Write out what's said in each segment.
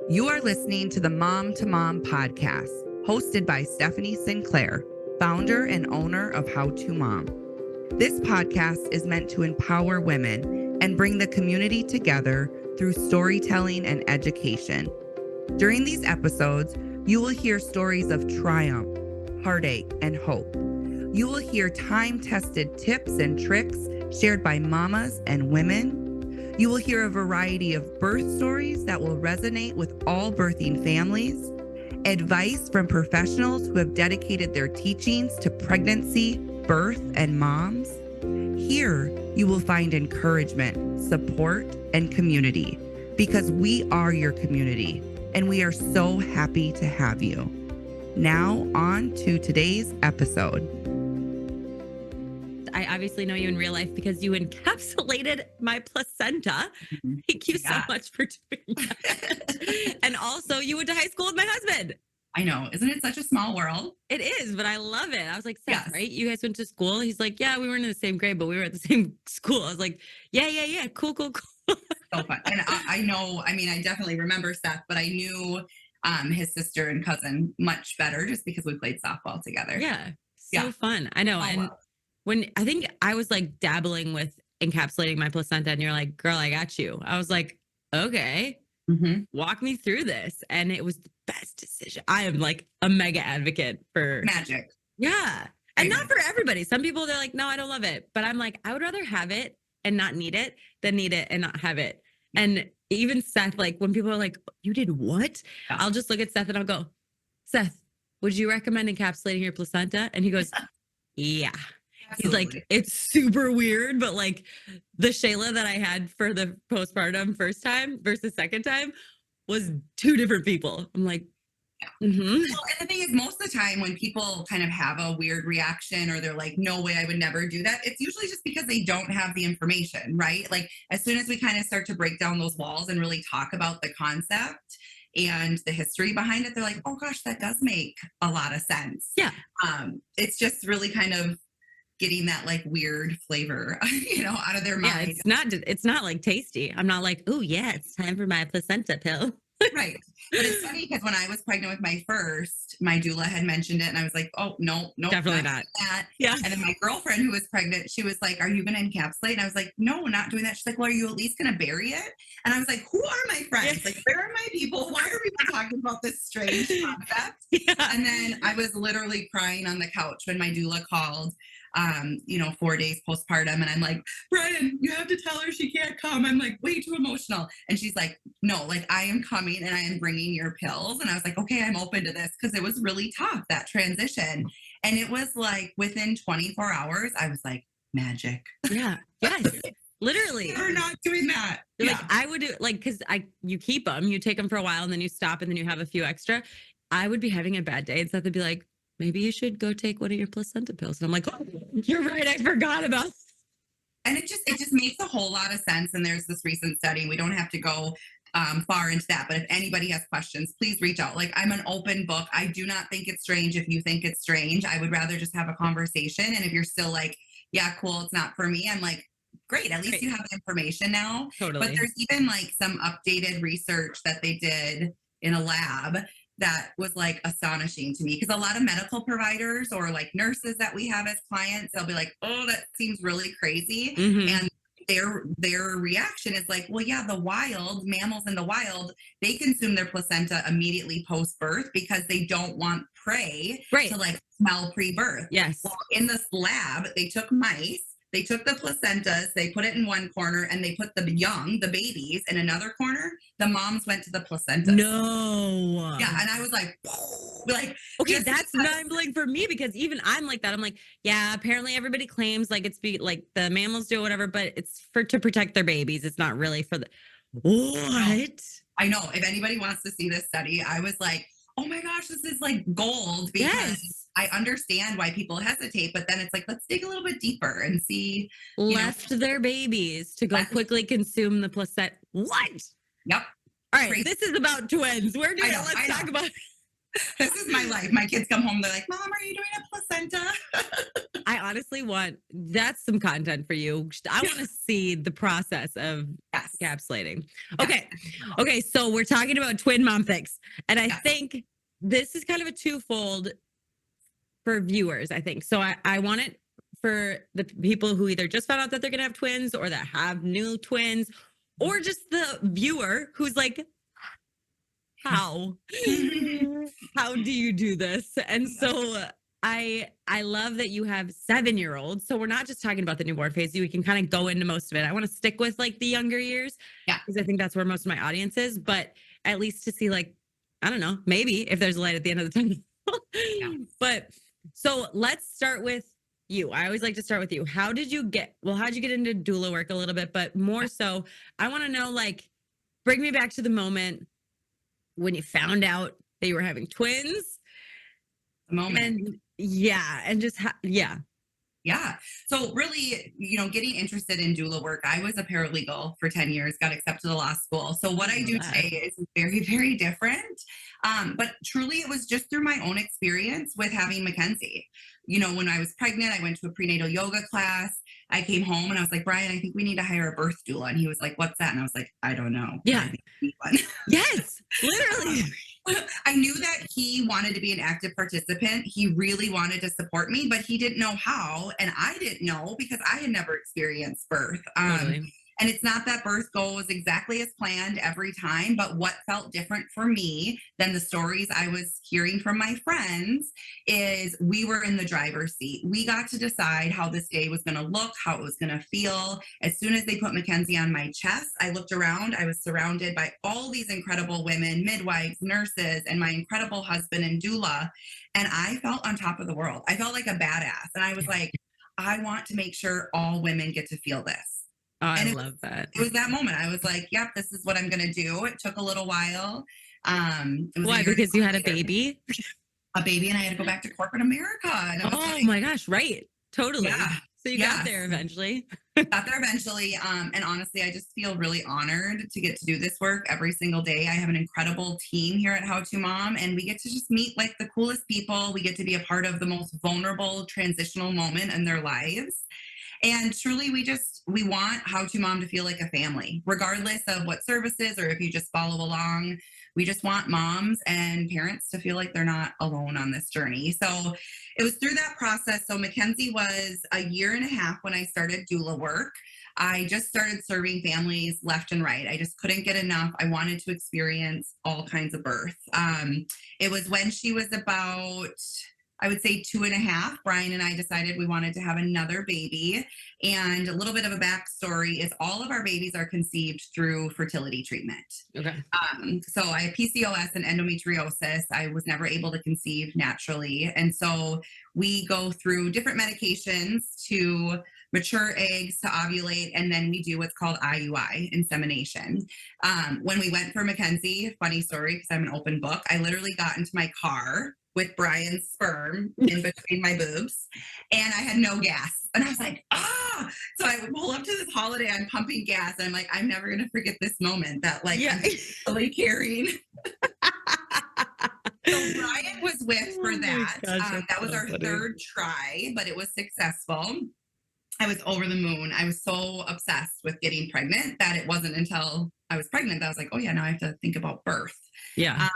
You are listening to the Mom to Mom podcast, hosted by Stephanie Sinclair, founder and owner of How to Mom. This podcast is meant to empower women and bring the community together through storytelling and education. During these episodes, you will hear stories of triumph, heartache, and hope. You will hear time-tested tips and tricks shared by mamas and women. You will hear a variety of birth stories that will resonate with all birthing families, advice from professionals who have dedicated their teachings to pregnancy, birth, and moms. Here, you will find encouragement, support, and community, because we are your community, and we are so happy to have you. Now, on to today's episode. I obviously know you in real life because you encapsulated my placenta. Thank you so much for doing that. And also, you went to high school with my husband. I know. Isn't it such a small world? It is, but I love it. I was like, Seth, Yes. right? You guys went to school? He's like, yeah, we weren't in the same grade, but we were at the same school. I was like, yeah. Cool. So fun. And I know, I mean, I definitely remember Seth, but I knew his sister and cousin much better just because we played softball together. Yeah. So fun. I know. And when I think I was like dabbling with encapsulating my placenta and you're like, girl, I got you. I was like, okay, walk me through this. And it was the best decision. I am like a mega advocate for magic. Yeah. And not for everybody. Some people, they're like, no, I don't love it. But I'm like, I would rather have it and not need it than need it and not have it. And even Seth, like when people are like, you did what? Yeah. I'll just look at Seth and I'll go, Seth, would you recommend encapsulating your placenta? And he goes, yeah. Absolutely. He's like, it's super weird, but like the Shayla that I had for the postpartum first time versus second time was two different people. I'm like, Well, and the thing is, most of the time when people kind of have a weird reaction or they're like, no way, I would never do that, it's usually just because they don't have the information, right? Like as soon as we kind of start to break down those walls and really talk about the concept and the history behind it, they're like, oh gosh, that does make a lot of sense. Yeah. It's just really kind of getting that like weird flavor, out of their mind. Yeah, it's not like tasty. I'm not like, oh yeah, it's time for my placenta pill. Right. But it's funny because when I was pregnant with my first, my doula had mentioned it and I was like, oh, no, definitely not. That. Yeah. And then my girlfriend who was pregnant, she was like, are you going to encapsulate? And I was like, no, not doing that. She's like, well, are you at least going to bury it? And I was like, who are my friends? Like, where are my people? Why are we talking about this strange concept? Yeah. And then I was literally crying on the couch when my doula called, 4 days postpartum. And I'm like, Brian, you have to tell her she can't come. I'm like way too emotional. And she's like, no, like I am coming and I am bringing your pills. And I was like, okay, I'm open to this because it was really tough, that transition. And it was like within 24 hours, I was like, magic. Yeah. Yes. Literally. We're not doing that. Like I would do like, cause you keep them, you take them for a while and then you stop and then you have a few extra. I would be having a bad day and Seth would be like, maybe you should go take one of your placenta pills. And I'm like, oh, you're right. I forgot about it. And it just makes a whole lot of sense. And there's this recent study. We don't have to go far into that. But if anybody has questions, please reach out. Like I'm an open book. I do not think it's strange if you think it's strange. I would rather just have a conversation. And if you're still like, yeah, cool, it's not for me. I'm like, great. At least you have the information now. Totally. But there's even like some updated research that they did in a lab that was like astonishing to me because a lot of medical providers or like nurses that we have as clients, they'll be like, oh, that seems really crazy. And their reaction is like, well, yeah, the wild mammals in the wild, they consume their placenta immediately post-birth because they don't want prey to like smell pre-birth. Yes. Well, in this lab, they took mice. They took the placentas, they put it in one corner, and they put the young, the babies, in another corner. The moms went to the placentas. No. Yeah, and I was like, okay, that's mind-blowing for me because even I'm like that. I'm like, yeah, apparently everybody claims like it's like the mammals do whatever, but it's to protect their babies. It's not really for the what? I know. If anybody wants to see this study, I was like, oh my gosh, this is like gold because I understand why people hesitate, but then it's like, let's dig a little bit deeper and see. Left their babies to go quickly consume the placenta. What? Yep. All right. This is about twins. We're doing it. Let's talk about This is my life. My kids come home. They're like, Mom, are you doing a placenta? I honestly that's some content for you. I want to see the process of encapsulating. Okay. Okay. So we're talking about twin mom things. And I think this is kind of a twofold for viewers, I think. So I want it for the people who either just found out that they're going to have twins or that have new twins, or just the viewer who's like, how do you do this? And so I love that you have 7-year-olds. So we're not just talking about the newborn phase. We can kind of go into most of it. I want to stick with like the younger years. Yeah. Because I think that's where most of my audience is. But at least to see like, I don't know, maybe if there's a light at the end of the tunnel. But so let's start with you. I always like to start with you. How'd you get into doula work a little bit, but more so, I want to know, like, bring me back to the moment when you found out that you were having twins. The moment. And just Yeah. So really, getting interested in doula work, I was a paralegal for 10 years, got accepted to law school. So what I do today is very, very different. But truly it was just through my own experience with having Mackenzie. When I was pregnant, I went to a prenatal yoga class. I came home and I was like, Brian, I think we need to hire a birth doula. And he was like, what's that? And I was like, I don't know. Yeah. I think we need one. Yes, literally. I knew that he wanted to be an active participant. He really wanted to support me, but he didn't know how. And I didn't know because I had never experienced birth. Totally. And it's not that birth goes exactly as planned every time, but what felt different for me than the stories I was hearing from my friends is we were in the driver's seat. We got to decide how this day was going to look, how it was going to feel. As soon as they put Mackenzie on my chest, I looked around. I was surrounded by all these incredible women, midwives, nurses, and my incredible husband and doula. And I felt on top of the world. I felt like a badass. And I was like, I want to make sure all women get to feel this. Oh, I love that. It was that moment. I was like, yep, this is what I'm going to do. It took a little while. Why? Because you had a baby? A baby, and I had to go back to corporate America. And my gosh, right. Totally. Yeah. So you got there eventually. Got there eventually. And honestly, I just feel really honored to get to do this work every single day. I have an incredible team here at How to Mom, and we get to just meet like the coolest people. We get to be a part of the most vulnerable transitional moment in their lives. And truly, we want How to Mom to feel like a family, regardless of what services or if you just follow along. We just want moms and parents to feel like they're not alone on this journey. So it was through that process. So Mackenzie was a 1.5 years when I started doula work. I just started serving families left and right. I just couldn't get enough. I wanted to experience all kinds of birth. It was when she was about, I would say 2.5, Brian and I decided we wanted to have another baby. And a little bit of a backstory is all of our babies are conceived through fertility treatment. Okay. So I have PCOS and endometriosis. I was never able to conceive naturally. And so we go through different medications to mature eggs to ovulate, and then we do what's called IUI, insemination. When we went for Mackenzie, funny story, because I'm an open book, I literally got into my car with Brian's sperm in between my boobs, and I had no gas. And I was like, So I would pull up to this holiday, I'm pumping gas, and I'm like, I'm never going to forget this moment that I'm really carrying. So Brian was with for that. Gosh, that was our third try, but it was successful. I was over the moon. I was so obsessed with getting pregnant that it wasn't until I was pregnant that I was like, oh yeah, now I have to think about birth. Yeah.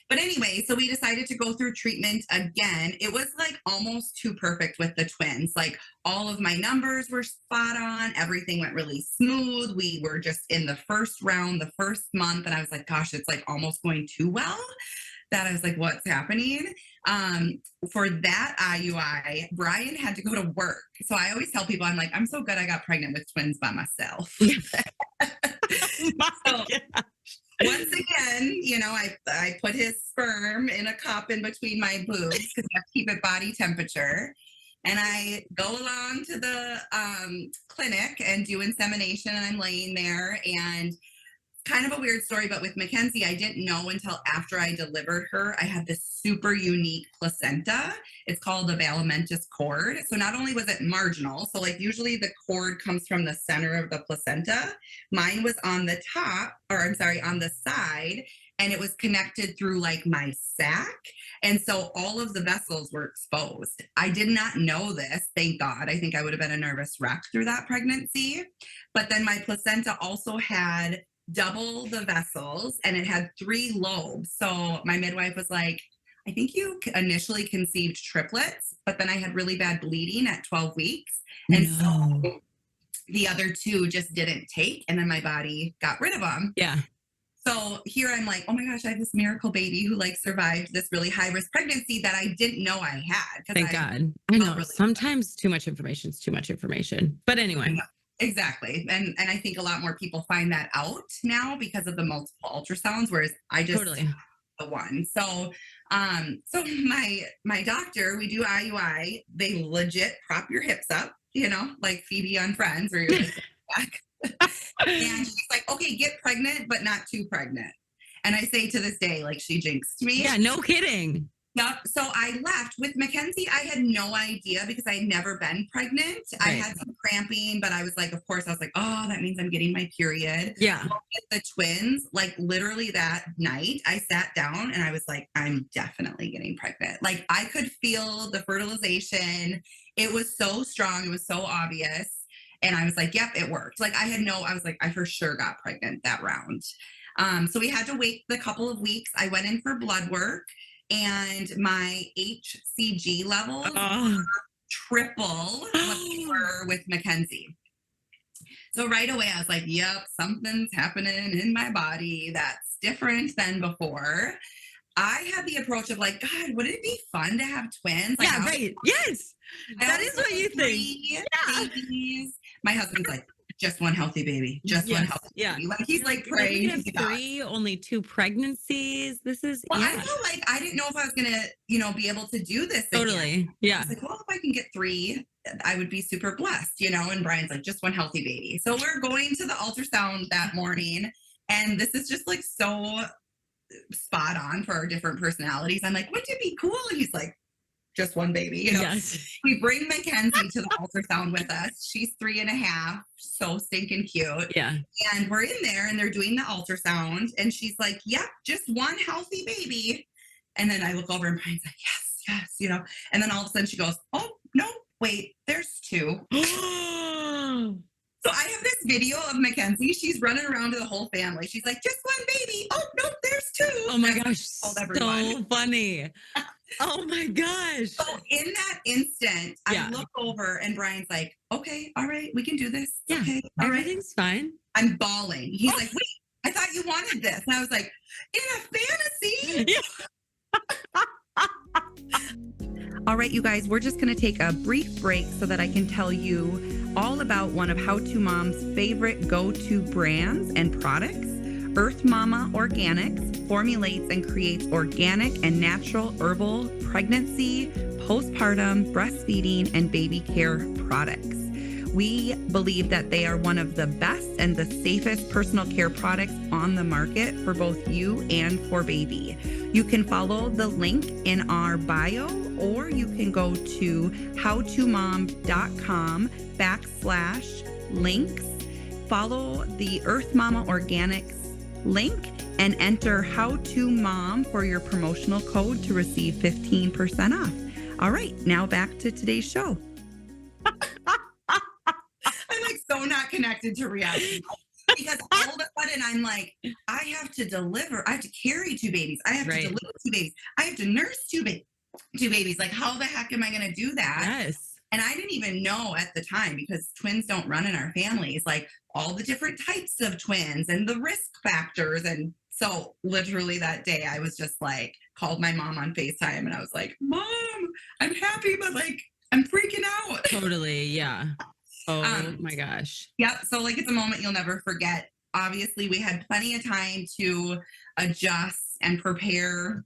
But anyway, so we decided to go through treatment again. It was like almost too perfect with the twins. Like all of my numbers were spot on. Everything went really smooth. We were just in the first round, the first month. And I was like, gosh, it's like almost going too well. That I was like, what's happening? For that IUI, Brian had to go to work. So I always tell people, I'm like, I'm so good I got pregnant with twins by myself. Once again, I put his sperm in a cup in between my boobs because I have to keep it body temperature. And I go along to the clinic and do insemination, and I'm laying there, and kind of a weird story, but with Mackenzie, I didn't know until after I delivered her, I had this super unique placenta. It's called the velamentous cord. So not only was it marginal, so like usually the cord comes from the center of the placenta. Mine was on the top, on the side, and it was connected through like my sac. And so all of the vessels were exposed. I did not know this, thank God. I think I would have been a nervous wreck through that pregnancy. But then my placenta also had double the vessels and it had 3 lobes. So my midwife was like, I think you initially conceived triplets, but then I had really bad bleeding at 12 weeks. And so the other 2 just didn't take. And then my body got rid of them. Yeah. So here I'm like, oh my gosh, I have this miracle baby who like survived this really high risk pregnancy that I didn't know I had. Thank God. I know really sometimes too much information is too much information. But anyway. Exactly. And I think a lot more people find that out now because of the multiple ultrasounds, whereas I just the one. So so my doctor, we do IUI, they legit prop your hips up, you know, like Phoebe on Friends, where you're like back. And she's like, okay, get pregnant, but not too pregnant. And I say to this day, like, she jinxed me. Yeah, no kidding. Yep. So I left with Mackenzie. I had no idea because I had never been pregnant. Right. I had some cramping, but I was like, of course, I was like, oh, that means I'm getting my period. Yeah. With the twins, like literally that night, I sat down and I was like, I'm definitely getting pregnant. Like I could feel the fertilization. It was so strong. It was so obvious. And I was like, yep, it worked. Like I was like, I for sure got pregnant that round. So we had to wait the couple of weeks. I went in for blood work. And my HCG levels were triple what they were with Mackenzie. So right away, I was like, yep, something's happening in my body that's different than before. I had the approach of like, God, would it be fun to have twins? Like, yeah, right. Yes. That is what you think. Yeah. Babies. My husband's like, just one healthy baby. Just one healthy baby. Like he's like praying. Have 3, only 2 pregnancies. This is I feel like I didn't know if I was gonna, be able to do this. Totally. Again. Yeah. I was like, well, if I can get 3, I would be super blessed, And Brian's like, just one healthy baby. So we're going to the ultrasound that morning, and this is just like so spot on for our different personalities. I'm like, wouldn't it be cool? And he's like, just one baby, Yes. We bring Mackenzie to the ultrasound with us. She's 3.5, so stinking cute. Yeah. And we're in there and they're doing the ultrasound and she's like, yep, just one healthy baby. And then I look over and Brian's like, yes, And then all of a sudden she goes, oh, no, wait, there's 2. So I have this video of Mackenzie. She's running around to the whole family. She's like, just one baby. Oh, no, there's 2. Oh my gosh. So funny. Oh my gosh. So in that instant, I look over and Brian's like, okay, all right, we can do this. Yeah. Okay, everything's fine. I'm bawling. He's like, wait, I thought you wanted this. And I was like, in a fantasy? All right, you guys, we're just going to take a brief break so that I can tell you all about one of How To Mom's favorite go-to brands and products. Earth Mama Organics formulates and creates organic and natural herbal pregnancy, postpartum, breastfeeding, and baby care products. We believe that they are one of the best and the safest personal care products on the market for both you and for baby. You can follow the link in our bio, or you can go to howtomom.com/links. Follow the Earth Mama Organics link and enter How To Mom for your promotional code to receive 15% off. All right, now back to today's show. I'm like so not connected to reality because all of a sudden I'm like, I have to deliver. I have to carry 2 babies. I have to deliver 2 babies. I have to nurse 2 babies. Like, how the heck am I going to do that? Yes. And I didn't even know at the time because twins don't run in our families, like all the different types of twins and the risk factors. And so literally that day I was just like, called my mom on FaceTime and I was like, Mom, I'm happy, but like, I'm freaking out. Totally. Yeah. Oh my gosh. Yep. So like, it's a moment you'll never forget. Obviously we had plenty of time to adjust and prepare.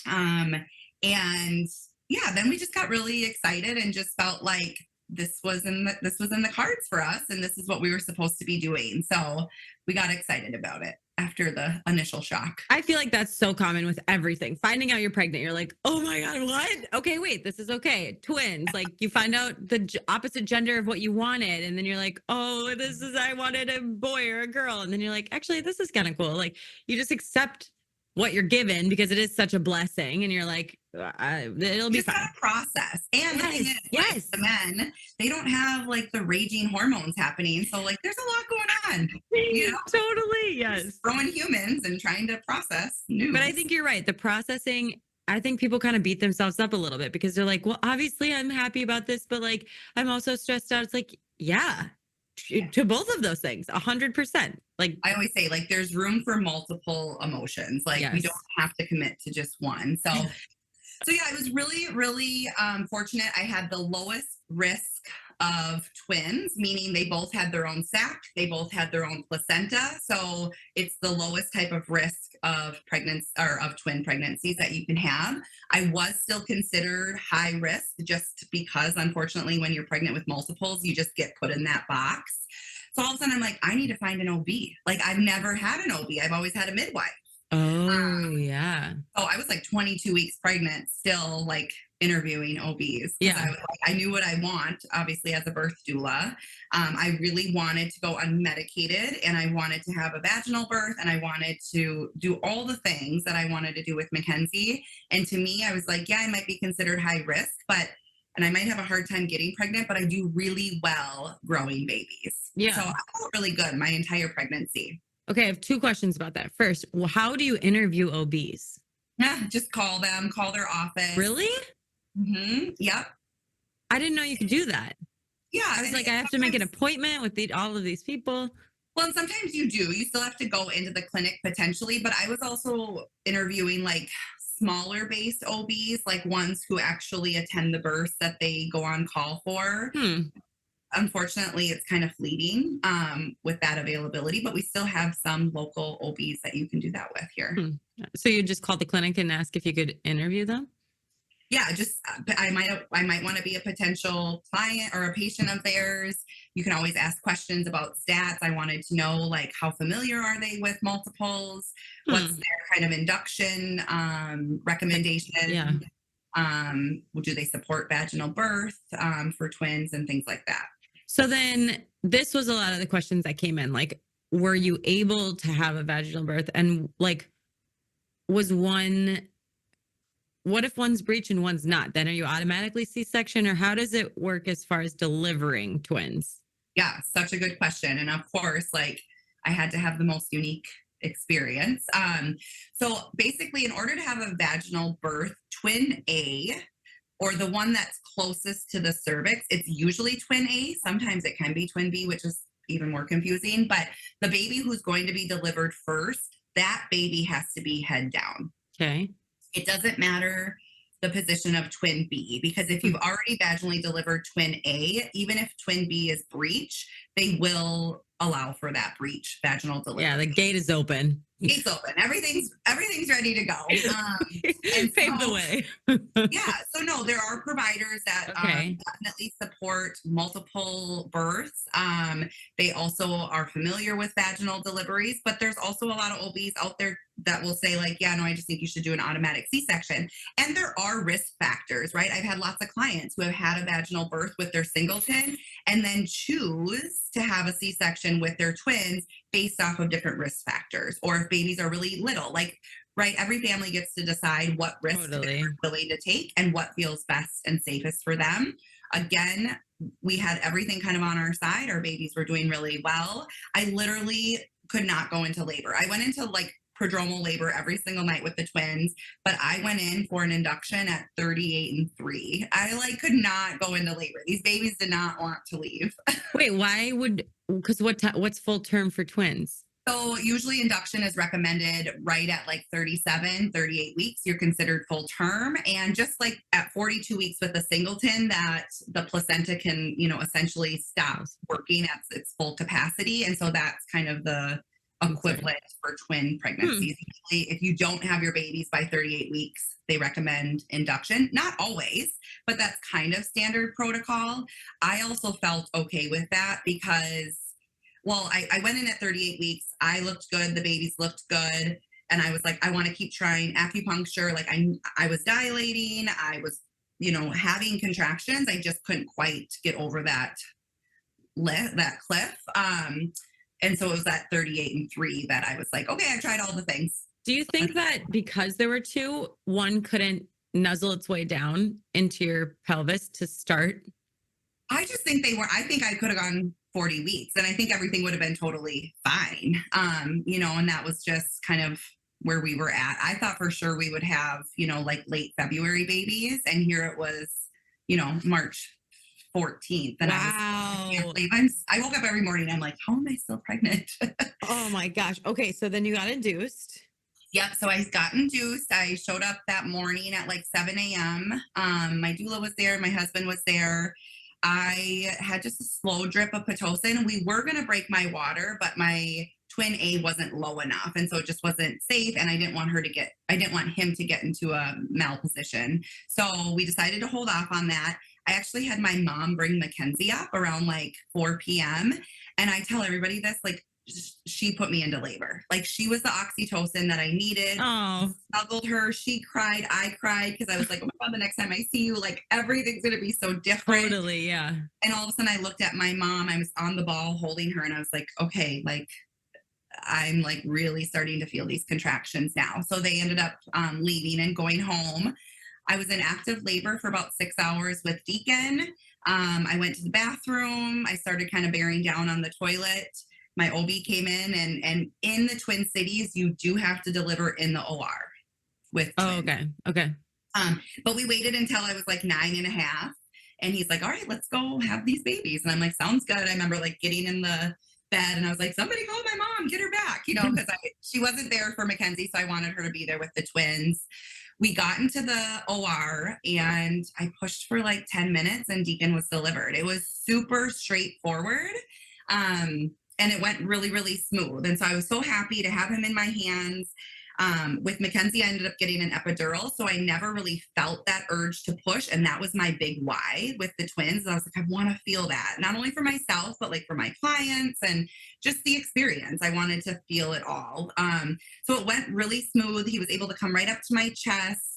And yeah, then we just got really excited and just felt like this was in the cards for us and this is what we were supposed to be doing. So we got excited about it after the initial shock. I feel like that's so common with everything. Finding out you're pregnant, you're like, oh my God, what? Okay, wait, this is okay. Twins, like you find out the opposite gender of what you wanted. And then you're like, oh, I wanted a boy or a girl. And then you're like, actually, this is kind of cool. Like you just accept what you're given because it is such a blessing. And you're like, it'll be fine. Process. And the thing is, yes, the men, they don't have like the raging hormones happening. So like there's a lot going on. You know? Totally. Yes. Growing humans and trying to process news. But I think you're right. The processing, I think people kind of beat themselves up a little bit because they're like, well, obviously I'm happy about this, but like, I'm also stressed out. It's like, yeah, to both of those things, 100%. Like I always say, like, there's room for multiple emotions. Like we don't have to commit to just one. So yeah, I was really, really fortunate. I had the lowest risk of twins, meaning they both had their own sac, they both had their own placenta. So it's the lowest type of risk of pregnancy or of twin pregnancies that you can have. I was still considered high risk just because, unfortunately, when you're pregnant with multiples, you just get put in that box. So all of a sudden, I'm like, I need to find an OB. Like, I've never had an OB. I've always had a midwife. Oh, yeah. So I was like 22 weeks pregnant, still like interviewing OBs. Yeah. I knew what I want, obviously, as a birth doula. I really wanted to go unmedicated and I wanted to have a vaginal birth and I wanted to do all the things that I wanted to do with Mackenzie. And to me, I was like, yeah, I might be considered high risk, and I might have a hard time getting pregnant, but I do really well growing babies. Yeah. So I felt really good my entire pregnancy. Okay, I have two questions about that. First, how do you interview OBs? Yeah, just call them, call their office. Really? Mm-hmm. Yep. I didn't know you could do that. Yeah. I was like, I have to make an appointment with all of these people. Well, and sometimes you do. You still have to go into the clinic potentially, but I was also interviewing like smaller base OBs, like ones who actually attend the births that they go on call for. Unfortunately, it's kind of fleeting with that availability, but we still have some local OBs that you can do that with here. So you just call the clinic and ask if you could interview them? Yeah, just I might want to be a potential client or a patient of theirs. You can always ask questions about stats. I wanted to know like how familiar are they with multiples? What's their kind of induction recommendation? Yeah. Do they support vaginal birth for twins and things like that? So then this was a lot of the questions that came in. Like, were you able to have a vaginal birth? And like, what if one's breech and one's not? Then are you automatically C-section, or how does it work as far as delivering twins? Yeah, such a good question. And of course, like I had to have the most unique experience. So basically, in order to have a vaginal birth, twin A, or the one that's closest to the cervix, it's usually twin A. Sometimes it can be twin B, which is even more confusing. But the baby who's going to be delivered first, that baby has to be head down. Okay. It doesn't matter the position of twin B, because if you've already vaginally delivered twin A, even if twin B is breech, they will allow for that breech vaginal delivery. Yeah, the gate is open. Gate's open. Everything's ready to go. And pave the way. Yeah. So no, there are providers that definitely support multiple births. They also are familiar with vaginal deliveries, but there's also a lot of OBs out there that will say like, yeah, no, I just think you should do an automatic C-section. And there are risk factors, right? I've had lots of clients who have had a vaginal birth with their singleton and then choose to have a C-section with their twins based off of different risk factors, or if babies are really little, like, right, every family gets to decide what risk they're willing to take and what feels best and safest for them. Again, we had everything kind of on our side. Our babies were doing really well. I literally could not go into labor. I went into like prodromal labor every single night with the twins, but I went in for an induction at 38 and 3. I like could not go into labor. These babies did not want to leave. Wait, because what's full term for twins? So usually induction is recommended right at like 37, 38 weeks. You're considered full term. And just like at 42 weeks with a singleton, that the placenta can, essentially stop working at its full capacity. And so that's kind of the equivalent for twin pregnancies. Usually, if you don't have your babies by 38 weeks, they recommend induction. Not always, but that's kind of standard protocol. I also felt okay with that because, well, I went in at 38 weeks. I looked good. The babies looked good. And I was like, I want to keep trying acupuncture. Like I was dilating. I was, having contractions. I just couldn't quite get over that cliff. And so it was at 38 and 3 that I was like, okay, I tried all the things. Do you think that because there were two, one couldn't nuzzle its way down into your pelvis to start? I just think I think I could have gone 40 weeks and I think everything would have been totally fine. And that was just kind of where we were at. I thought for sure we would have, like late February babies. And here it was, March 14th. And wow. I woke up every morning. I'm like, how am I still pregnant? Oh my gosh. Okay. So then you got induced. Yep. So I got induced. I showed up that morning at like 7 a.m. My doula was there. My husband was there. I had just a slow drip of Pitocin. We were going to break my water, but my twin A wasn't low enough. And so it just wasn't safe. And I didn't want him to get into a malposition. So we decided to hold off on that. I actually had my mom bring Mackenzie up around like 4 p.m. And I tell everybody this, like, she put me into labor. Like she was the oxytocin that I needed. Oh, Snuggled her. She cried. I cried because I was like, oh my God, the next time I see you, like everything's going to be so different. Totally. Yeah. And all of a sudden I looked at my mom. I was on the ball holding her and I was like, okay, like I'm like really starting to feel these contractions now. So they ended up leaving and going home. I was in active labor for about 6 hours with Deacon. I went to the bathroom. I started kind of bearing down on the toilet. My OB came in and in the Twin Cities, you do have to deliver in the OR with twins. Oh, okay. But we waited until I was like 9.5. And he's like, all right, let's go have these babies. And I'm like, sounds good. I remember like getting in the bed and I was like, somebody call my mom, get her back, because she wasn't there for Mackenzie. So I wanted her to be there with the twins. We got into the OR and I pushed for like 10 minutes and Deacon was delivered. It was super straightforward. And it went really, really smooth. And so I was so happy to have him in my hands. With Mackenzie, I ended up getting an epidural. So I never really felt that urge to push. And that was my big why with the twins. I was like, I want to feel that, not only for myself, but like for my clients and just the experience. I wanted to feel it all. So it went really smooth. He was able to come right up to my chest.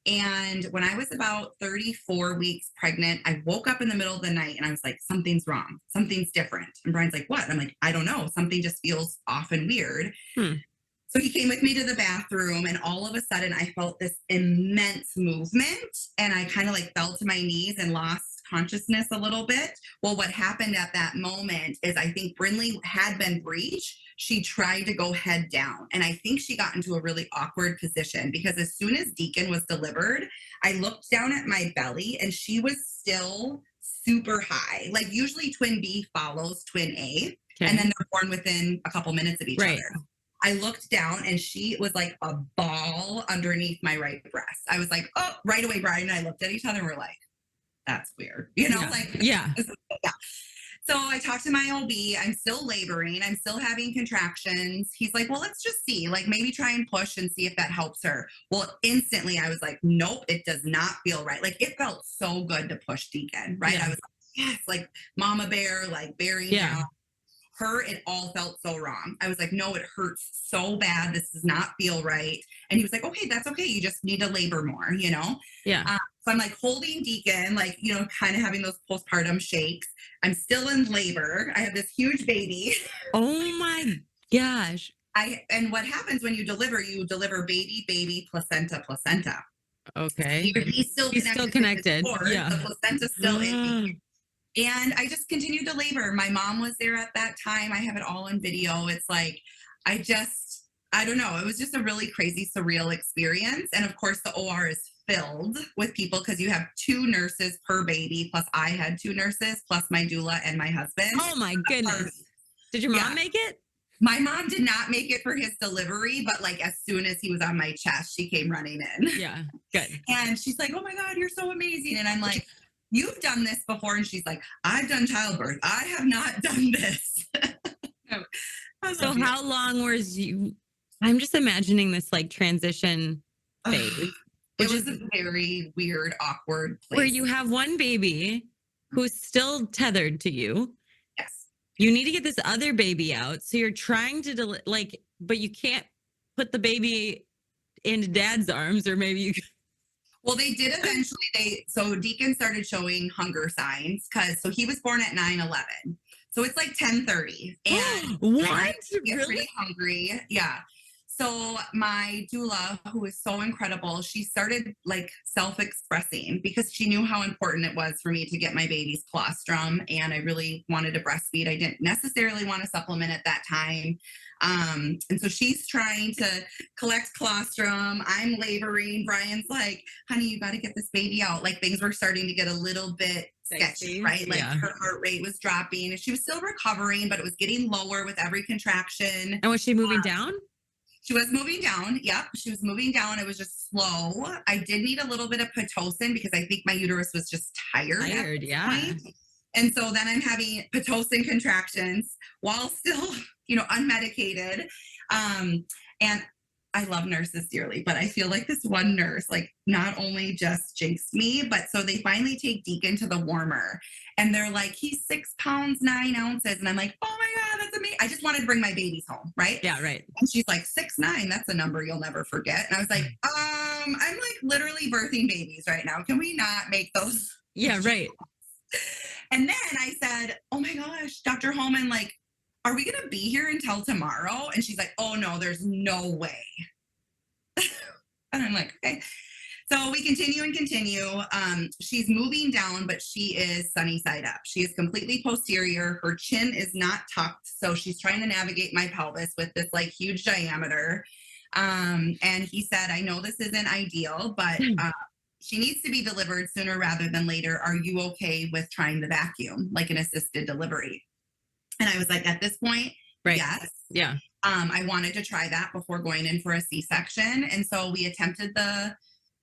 And when I was about 34 weeks pregnant, I woke up in the middle of the night and I was like, something's wrong. Something's different. And Brian's like, what? I'm like, I don't know. Something just feels off and weird. So he came with me to the bathroom and all of a sudden I felt this immense movement and I kind of like fell to my knees and lost consciousness a little bit. Well, what happened at that moment is I think Brinley had been breached. She tried to go head down. And I think she got into a really awkward position because as soon as Deacon was delivered, I looked down at my belly and she was still super high. Like usually twin B follows twin A, and then they're born within a couple minutes of each other. I looked down and she was like a ball underneath my right breast. I was like, oh, right away, Brian and I looked at each other and we're like, that's weird. Yeah. So I talked to my OB. I'm still laboring. I'm still having contractions. He's like, well, let's just see, like maybe try and push and see if that helps her. Well, instantly I was like, nope, it does not feel right. Like it felt so good to push Deacon, right? I was like, yes, like mama bear, like bearing down. Her, it all felt so wrong. I was like, no, it hurts so bad. This does not feel right. And he was like, okay, that's okay. You just need to labor more, So I'm like holding Deacon, like, kind of having those postpartum shakes. I'm still in labor. I have this huge baby. Oh my gosh. And what happens when you deliver baby, placenta. Okay. He's still connected. The placenta's still in me. And I just continued to labor. My mom was there at that time. I have it all in video. It's like, I don't know. It was just a really crazy, surreal experience. And of course, the OR is filled with people because you have 2 nurses per baby. Plus I had 2 nurses, plus my doula and my husband. Oh my goodness. Did your mom make it? My mom did not make it for his delivery, but like as soon as he was on my chest, she came running in. Yeah, good. And she's like, oh my God, you're so amazing. And I'm like, you've done this before. And she's like, I've done childbirth. I have not done this. So how long was you? I'm just imagining this like transition phase. It was a very weird, awkward place. Where you have one baby who's still tethered to you. Yes. You need to get this other baby out. So you're trying to but you can't put the baby into dad's arms, or maybe you. Well, they did eventually. So Deacon started showing hunger signs so he was born at 9/11. So it's like 10:30. And what? Really? Pretty hungry. Yeah. So my doula, who is so incredible, she started like self-expressing because she knew how important it was for me to get my baby's colostrum, and I really wanted to breastfeed. I didn't necessarily want to supplement at that time. And so she's trying to collect colostrum. I'm laboring. Brian's like, honey, you got to get this baby out. Like things were starting to get a little bit sketchy, right? Like her heart rate was dropping and she was still recovering, but it was getting lower with every contraction. And was she moving down? She was moving down. Yep. She was moving down. It was just slow. I did need a little bit of Pitocin because I think my uterus was just tired. Yeah. Point. And so then I'm having Pitocin contractions while still, unmedicated. And I love nurses dearly, but I feel like this one nurse, like not only just jinxed me, but so they finally take Deacon to the warmer and they're like, he's 6 pounds, 9 ounces. And I'm like, oh my God, that's amazing. I just wanted to bring my babies home. Right. Yeah. Right. And she's like 6'9". That's a number you'll never forget. And I was like, I'm like literally birthing babies right now. Can we not make those? Yeah. Right. And then I said, oh my gosh, Dr. Holman, like, are we going to be here until tomorrow? And she's like, oh no, there's no way. And I'm like, okay. So we continue and continue. She's moving down, but she is sunny side up. She is completely posterior. Her chin is not tucked. So she's trying to navigate my pelvis with this like huge diameter. And he said, I know this isn't ideal, but she needs to be delivered sooner rather than later. Are you okay with trying the vacuum, like an assisted delivery? And I was like, at this point, right. Yes. Yeah. I wanted to try that before going in for a C-section. And so we attempted the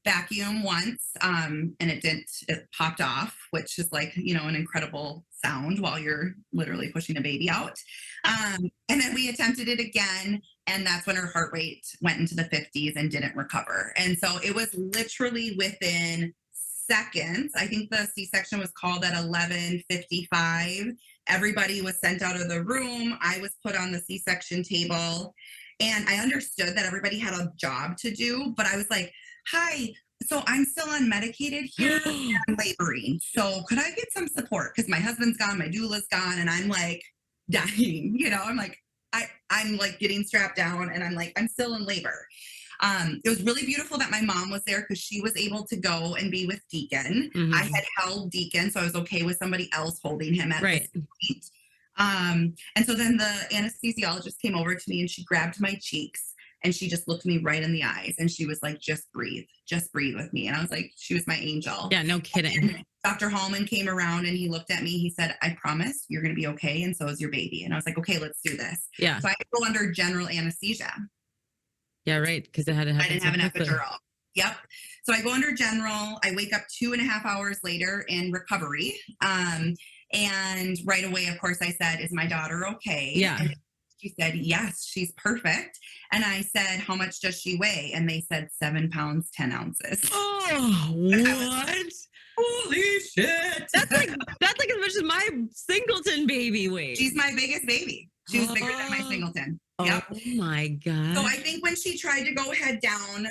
vacuum once and it popped off, which is like, an incredible sound while you're literally pushing a baby out. And then we attempted it again. And that's when her heart rate went into the 50s and didn't recover. And so it was literally within seconds. I think the C-section was called at 11:55. Everybody was sent out of the room. I was put on the C-section table and I understood that everybody had a job to do, but I was like, hi, so I'm still unmedicated here. I'm laboring. So could I get some support? Because my husband's gone, my doula's gone, and I'm like dying, I'm like, I'm like getting strapped down and I'm like, I'm still in labor. It was really beautiful that my mom was there because she was able to go and be with Deacon. Mm-hmm. I had held Deacon, so I was okay with somebody else holding him at this point. And so then the anesthesiologist came over to me and she grabbed my cheeks and she just looked me right in the eyes and she was like, just breathe with me. And I was like, she was my angel. Yeah, no kidding. Dr. Hallman came around and he looked at me. He said, I promise you're going to be okay. And so is your baby. And I was like, okay, let's do this. Yeah. So I go under general anesthesia. Yeah, right. Because I didn't have an epidural. Yep. So I go under general. I wake up 2.5 hours later in recovery. And right away, of course, I said, is my daughter okay? Yeah. And she said, yes, she's perfect. And I said, how much does she weigh? And they said 7 pounds, 10 ounces. Oh, what? Holy shit. That's like as much as my singleton baby weighs. She's my biggest baby. She was bigger than my singleton. Yep. Oh my God. So I think when she tried to go head down,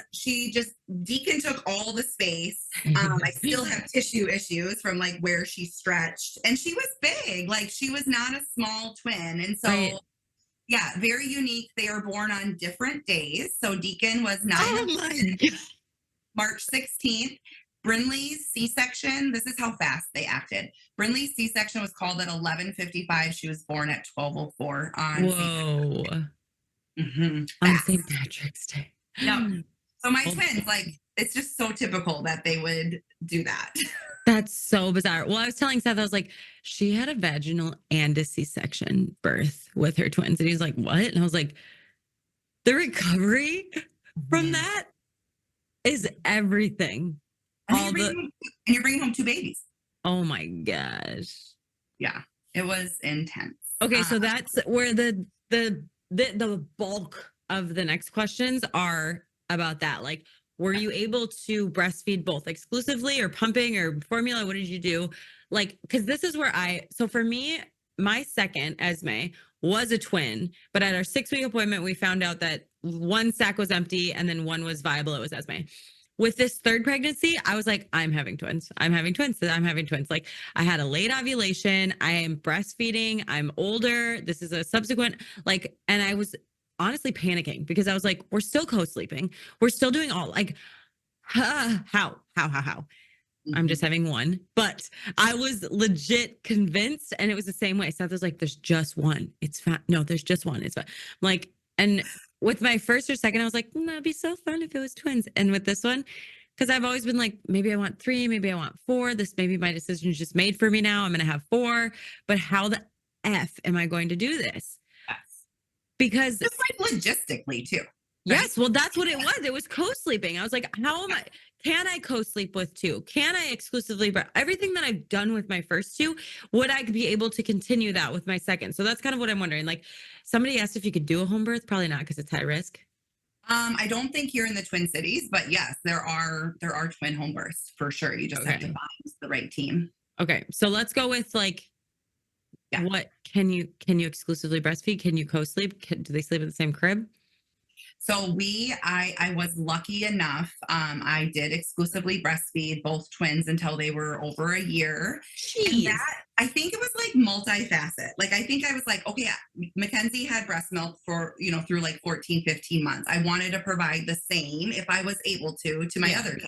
Deacon took all the space. I still have tissue issues from like where she stretched and she was big. Like she was not a small twin. And so, yeah, very unique. They are born on different days. So Deacon was 9 March 16th. Brinley's C-section, this is how fast they acted. Brinley's C-section was called at 11:55. She was born at 12:04 on Whoa. On St. Patrick's Day. Yep. So my twins, like, it's just so typical that they would do that. That's so bizarre. Well, I was telling Seth, I was like, she had a vaginal and a C-section birth with her twins. And he's like, what? And I was like, the recovery from that is everything. And you're bringing home 2 babies. Oh my gosh. Yeah, it was intense. Okay, so that's where the bulk of the next questions are about that. Like, were you able to breastfeed both exclusively or pumping or formula? What did you do? Like, because this is where so for me, my second, Esme, was a twin, but at our 6-week appointment, we found out that one sac was empty and then one was viable. It was Esme. With this third pregnancy, I was like, I'm having twins. Like I had a late ovulation. I am breastfeeding. I'm older. This is a subsequent, and I was honestly panicking because I was like, we're still co-sleeping. We're still doing all like, how? I'm just having one, but I was legit convinced. And it was the same way. Seth was like, there's just one. It's fine. No, there's just one. It's fine. I'm like, and with my first or second, I was like, that'd be so fun if it was twins. And with this one, because I've always been like, maybe I want 3, maybe I want 4. Maybe my decision is just made for me now. I'm going to have 4, but how the F am I going to do this? Yes. Because just like logistically too. Yes, well, that's what it was. It was co-sleeping. I was like, can I co-sleep with 2? Can I exclusively, everything that I've done with my first 2, would I be able to continue that with my second? So that's kind of what I'm wondering. Like, somebody asked if you could do a home birth. Probably not, because it's high risk. I don't think here in the Twin Cities, but yes, there are twin home births for sure. You just have to find the right team. Okay. So let's go with like, what can you exclusively breastfeed? Can you co-sleep? Do they sleep in the same crib? So I was lucky enough. I did exclusively breastfeed both twins until they were over a year. Jeez. And that, I think it was like multifaceted. Like, I think I was like, okay, Mackenzie had breast milk for, through like 14, 15 months. I wanted to provide the same if I was able to my other kids.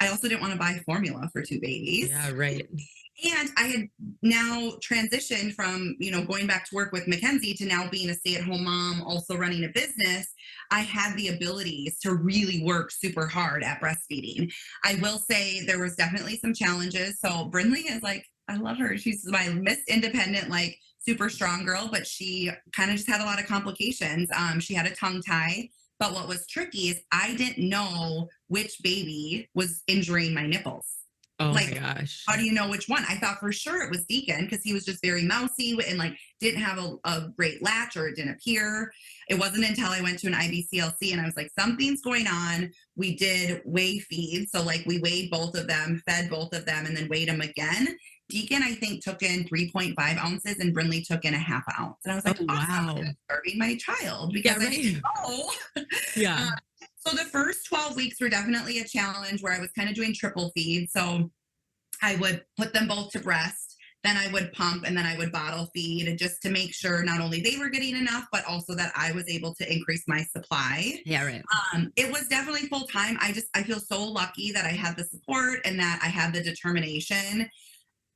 I also didn't want to buy formula for 2 babies. Yeah, right. And I had now transitioned from, going back to work with Mackenzie to now being a stay-at-home mom, also running a business. I had the abilities to really work super hard at breastfeeding. I will say there was definitely some challenges. So Brinley is like, I love her. She's my Miss Independent, like super strong girl, but she kind of just had a lot of complications. She had a tongue tie. But what was tricky is I didn't know which baby was injuring my nipples. Oh my gosh. How do you know which one? I thought for sure it was Deacon because he was just very mousy and like didn't have a great latch, or it didn't appear. It wasn't until I went to an IBCLC and I was like, something's going on. We did weigh feed. So like we weighed both of them, fed both of them, and then weighed them again. Deacon, I think, took in 3.5 ounces and Brinley took in a ½ ounce. And I was like, wow, I'm starving my child because I didn't know. Yeah. So the first 12 weeks were definitely a challenge where I was kind of doing triple feed. So I would put them both to breast, then I would pump, and then I would bottle feed, just to make sure not only they were getting enough, but also that I was able to increase my supply. Yeah, right. It was definitely full time. I feel so lucky that I had the support and that I had the determination,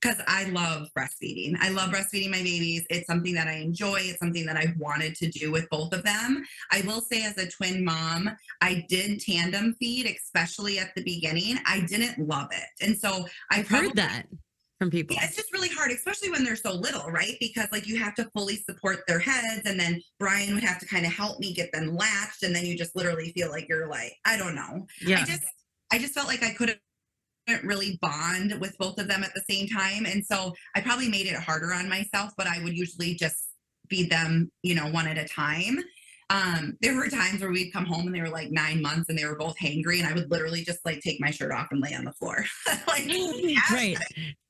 because I love breastfeeding. I love breastfeeding my babies. It's something that I enjoy. It's something that I wanted to do with both of them. I will say, as a twin mom, I did tandem feed, especially at the beginning. I didn't love it. And so I've heard that from people. Yeah, it's just really hard, especially when they're so little, right? Because like you have to fully support their heads, and then Brian would have to kind of help me get them latched. And then you just literally feel like you're like, I don't know. Yeah. I just felt like I couldn't really bond with both of them at the same time. And so I probably made it harder on myself, but I would usually just feed them, one at a time. There were times where we'd come home and they were like 9 months and they were both hangry, and I would literally just like take my shirt off and lay on the floor. Like, right.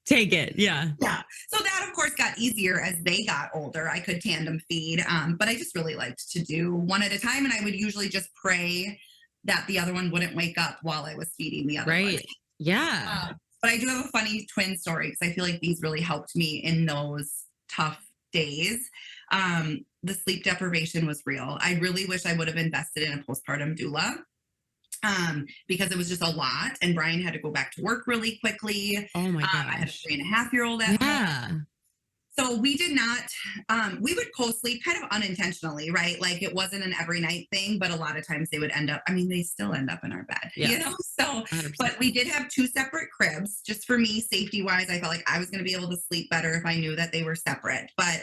Take it. Yeah. Yeah. So that of course got easier as they got older. I could tandem feed, but I just really liked to do one at a time. And I would usually just pray that the other one wouldn't wake up while I was feeding the other one. Right. Yeah. But I do have a funny twin story, because I feel like these really helped me in those tough days. The sleep deprivation was real. I really wish I would have invested in a postpartum doula, because it was just a lot. And Brian had to go back to work really quickly. Oh my gosh. I had a 3.5-year-old at home. So we did not, we would co-sleep kind of unintentionally, right? Like it wasn't an every night thing, but a lot of times they would they still end up in our bed, So, 100%. But we did have 2 separate cribs, just for me, safety wise. I felt like I was going to be able to sleep better if I knew that they were separate. But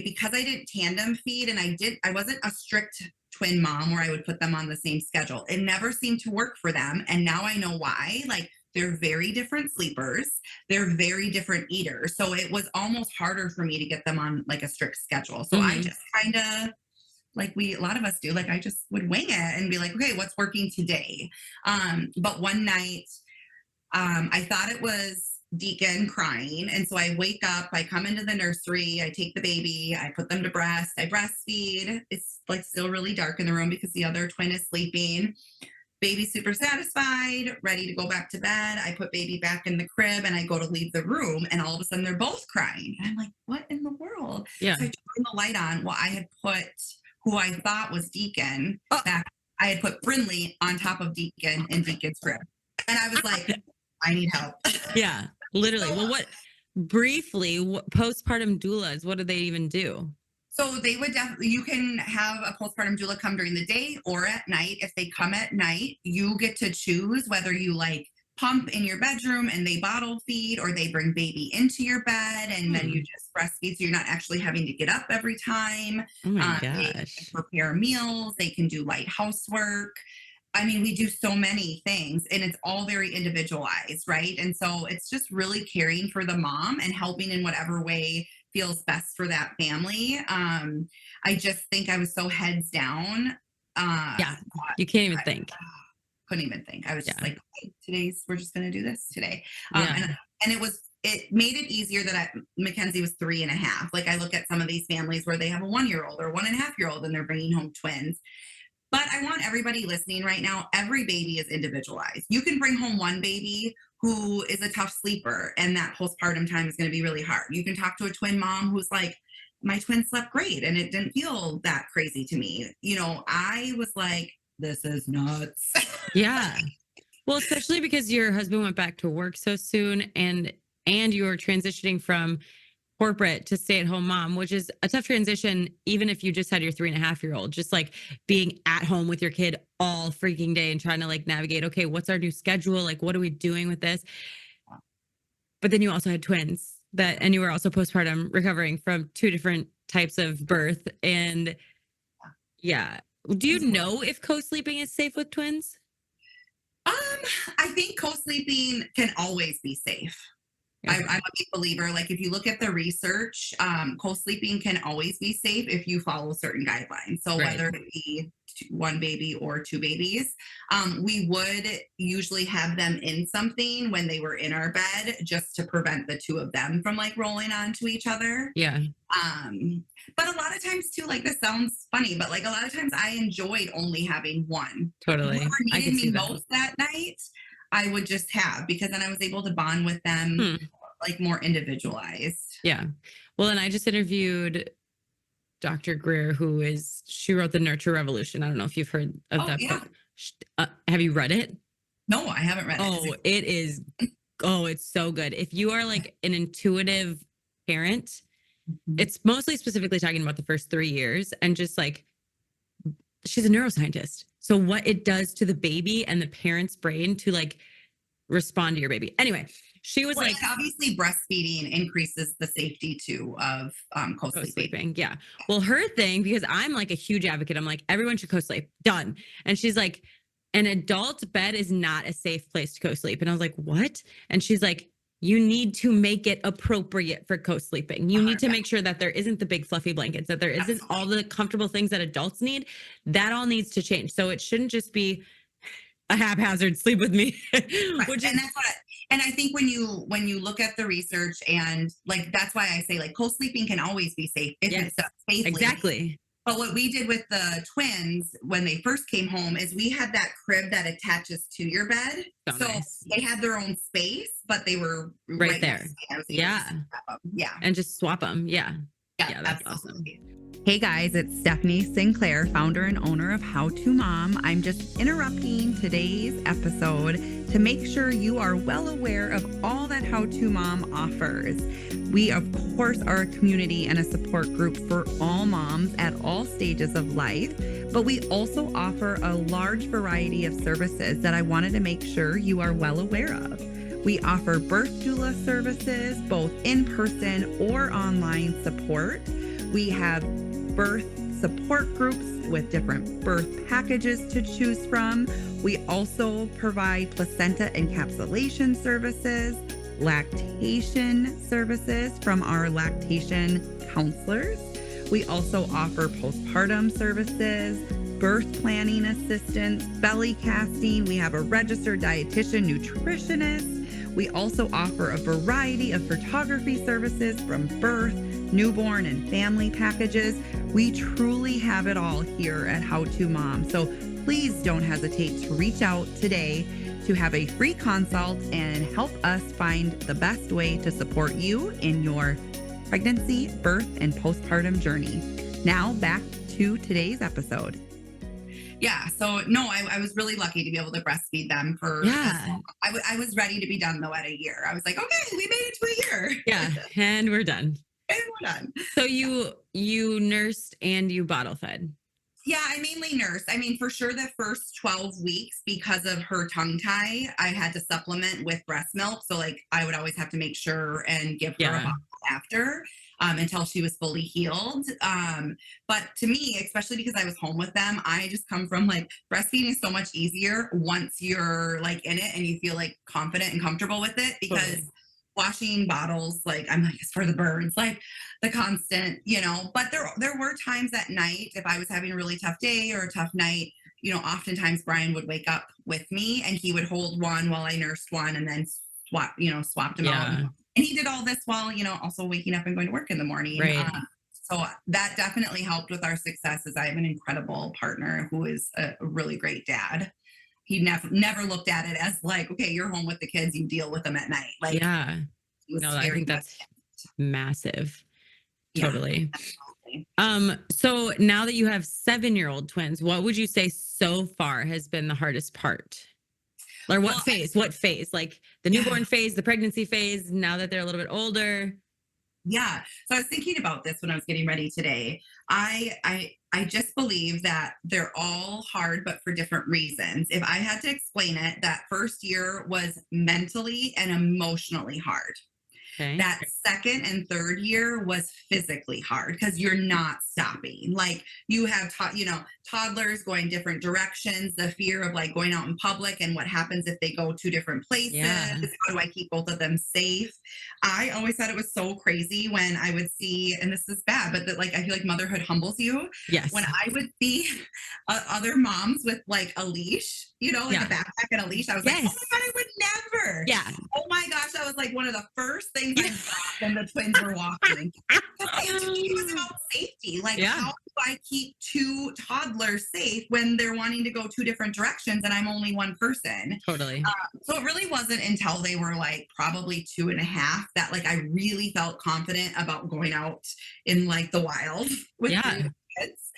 because I didn't tandem feed, and I wasn't a strict twin mom where I would put them on the same schedule. It never seemed to work for them. And now I know why. Like, they're very different sleepers. They're very different eaters. So it was almost harder for me to get them on like a strict schedule. So I just kind of, like a lot of us do, like I just would wing it and be like, okay, what's working today? But one night, I thought it was Deacon crying. And so I wake up, I come into the nursery, I take the baby, I put them to breast, I breastfeed. It's like still really dark in the room because the other twin is sleeping. Baby super satisfied, ready to go back to bed. I put baby back in the crib and I go to leave the room, and all of a sudden they're both crying. And I'm like, what in the world? Yeah. So I turn the light on. Well, I had put who I thought was Deacon. Back, I had put Brinley on top of Deacon in Deacon's crib. And I was like, I need help. Yeah, literally. Well, postpartum doulas, what do they even do? So they would definitely, you can have a postpartum doula come during the day or at night. If they come at night, you get to choose whether you like pump in your bedroom and they bottle feed, or they bring baby into your bed and then you just breastfeed. So you're not actually having to get up every time. Oh my They can gosh. prepare meals. They can do light housework. I mean, we do so many things and it's all very individualized, right? And so it's just really caring for the mom and helping in whatever way feels best for that family. I just think I was so heads down. Yeah, you can't even think. Couldn't even think. I was just like, okay, we're just going to do this today. Yeah. And it made it easier that Mackenzie was 3.5. Like I look at some of these families where they have a 1-year-old or 1.5-year-old and they're bringing home twins. But I want everybody listening right now, every baby is individualized. You can bring home one baby who is a tough sleeper and that postpartum time is going to be really hard. You can talk to a twin mom who's like, my twin slept great and it didn't feel that crazy to me. You know, I was like, this is nuts. Yeah. Well, especially because your husband went back to work so soon and you were transitioning from corporate to stay-at-home mom, which is a tough transition, even if you just had your 3.5-year-old, just like being at home with your kid all freaking day and trying to like navigate, okay, what's our new schedule? Like, what are we doing with this? But then you also had twins and you were also postpartum recovering from 2 different types of birth. And yeah. Do you know if co-sleeping is safe with twins? I think co-sleeping can always be safe. Okay. I'm a big believer. Like if you look at the research, co-sleeping can always be safe if you follow certain guidelines. So whether it be 1 baby or 2 babies, we would usually have them in something when they were in our bed just to prevent the 2 of them from like rolling onto each other. Yeah. But a lot of times too, like this sounds funny, but like a lot of times I enjoyed only having one. Totally. Whoever needed me most that night, I would just have, because then I was able to bond with them like more individualized. Yeah. Well, and I just interviewed Dr. Greer, she wrote The Nurture Revolution. I don't know if you've heard of that book. Have you read it? No, I haven't read it. It is. Oh, it's so good. If you are like an intuitive parent, it's mostly specifically talking about the first 3 years and just like, she's a neuroscientist. So what it does to the baby and the parent's brain to like respond to your baby. Anyway, she was like, obviously breastfeeding increases the safety too of co-sleeping. Yeah. Well, her thing, because I'm like a huge advocate, I'm like, everyone should co-sleep. Done. And she's like, an adult bed is not a safe place to co-sleep. And I was like, what? And she's like, you need to make it appropriate for co-sleeping. You need to make sure that there isn't the big fluffy blankets, that there isn't all the comfortable things that adults need. That all needs to change. So it shouldn't just be a haphazard sleep with me. And I think when you look at the research and like, that's why I say like co-sleeping can always be safe if it's done safely. Exactly. But what we did with the twins when they first came home is we had that crib that attaches to your bed. So nice. They had their own space, but they were right there. Yeah. And just swap them. Yeah, that's awesome. Hey guys, it's Stephanie Sinclair, founder and owner of How To Mom. I'm just interrupting today's episode to make sure you are well aware of all that How To Mom offers. We, of course, are a community and a support group for all moms at all stages of life, but we also offer a large variety of services that I wanted to make sure you are well aware of. We offer birth doula services, both in person or online support. We have birth support groups with different birth packages to choose from. We also provide placenta encapsulation services, lactation services from our lactation counselors. We also offer postpartum services, birth planning assistance, belly casting. We have a registered dietitian, nutritionist. We also offer a variety of photography services from birth, newborn, and family packages. We truly have it all here at How To Mom. So please don't hesitate to reach out today to have a free consult and help us find the best way to support you in your pregnancy, birth, and postpartum journey. Now back to today's episode. Yeah. So no, I was really lucky to be able to breastfeed them for. Yeah. I was ready to be done though at a year. I was like, okay, we made it to a year. Yeah. And we're done. And we're done. So you nursed and you bottle fed. Yeah, I mainly nursed. I mean, for sure, the first 12 weeks, because of her tongue tie, I had to supplement with breast milk. So, like, I would always have to make sure and give her a bottle after until she was fully healed. But to me, especially because I was home with them, I just come from like breastfeeding is so much easier once you're like in it and you feel like confident and comfortable with it because washing bottles, like I'm like, it's for the birds, like the constant, but there were times at night, if I was having a really tough day or a tough night, oftentimes Brian would wake up with me and he would hold one while I nursed one and then swapped them out. And he did all this while, also waking up and going to work in the morning. Right. So that definitely helped with our success as I have an incredible partner who is a really great dad. He never looked at it as like, okay, you're home with the kids, you deal with them at night. Like, yeah, no, I think that's massive. Totally. So now that you have 7-year-old twins, what would you say so far has been the hardest part? Or what phase? Like the newborn phase, the pregnancy phase, now that they're a little bit older? Yeah. So I was thinking about this when I was getting ready today. I just believe that they're all hard, but for different reasons. If I had to explain it, that first year was mentally and emotionally hard. Okay. That second and third year was physically hard because you're not stopping. Like you have, toddlers going different directions, the fear of like going out in public and what happens if they go to different places. Yeah. How do I keep both of them safe? I always thought it was so crazy when I would see, and this is bad, but that like, I feel like motherhood humbles you. Yes. When I would see other moms with like a leash, a backpack and a leash, I was like, oh my God, I would never. Yeah. Oh my gosh, that was like one of the first things I thought when the twins were walking. It was about safety. Like, how do I keep two toddlers safe when they're wanting to go two different directions and I'm only one person? Totally. So it really wasn't until they were like probably 2.5 that like I really felt confident about going out in like the wild with the kids.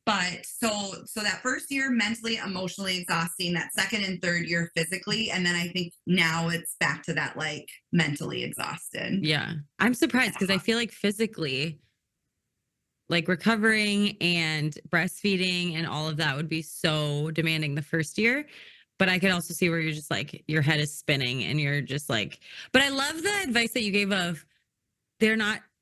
But so that first year, mentally, emotionally exhausting, that second and third year physically. And then I think now it's back to that like mentally exhausted. Yeah. I'm surprised because I feel like physically, like recovering and breastfeeding and all of that would be so demanding the first year. But I could also see where you're just like, your head is spinning and you're just like, but I love the advice that you gave of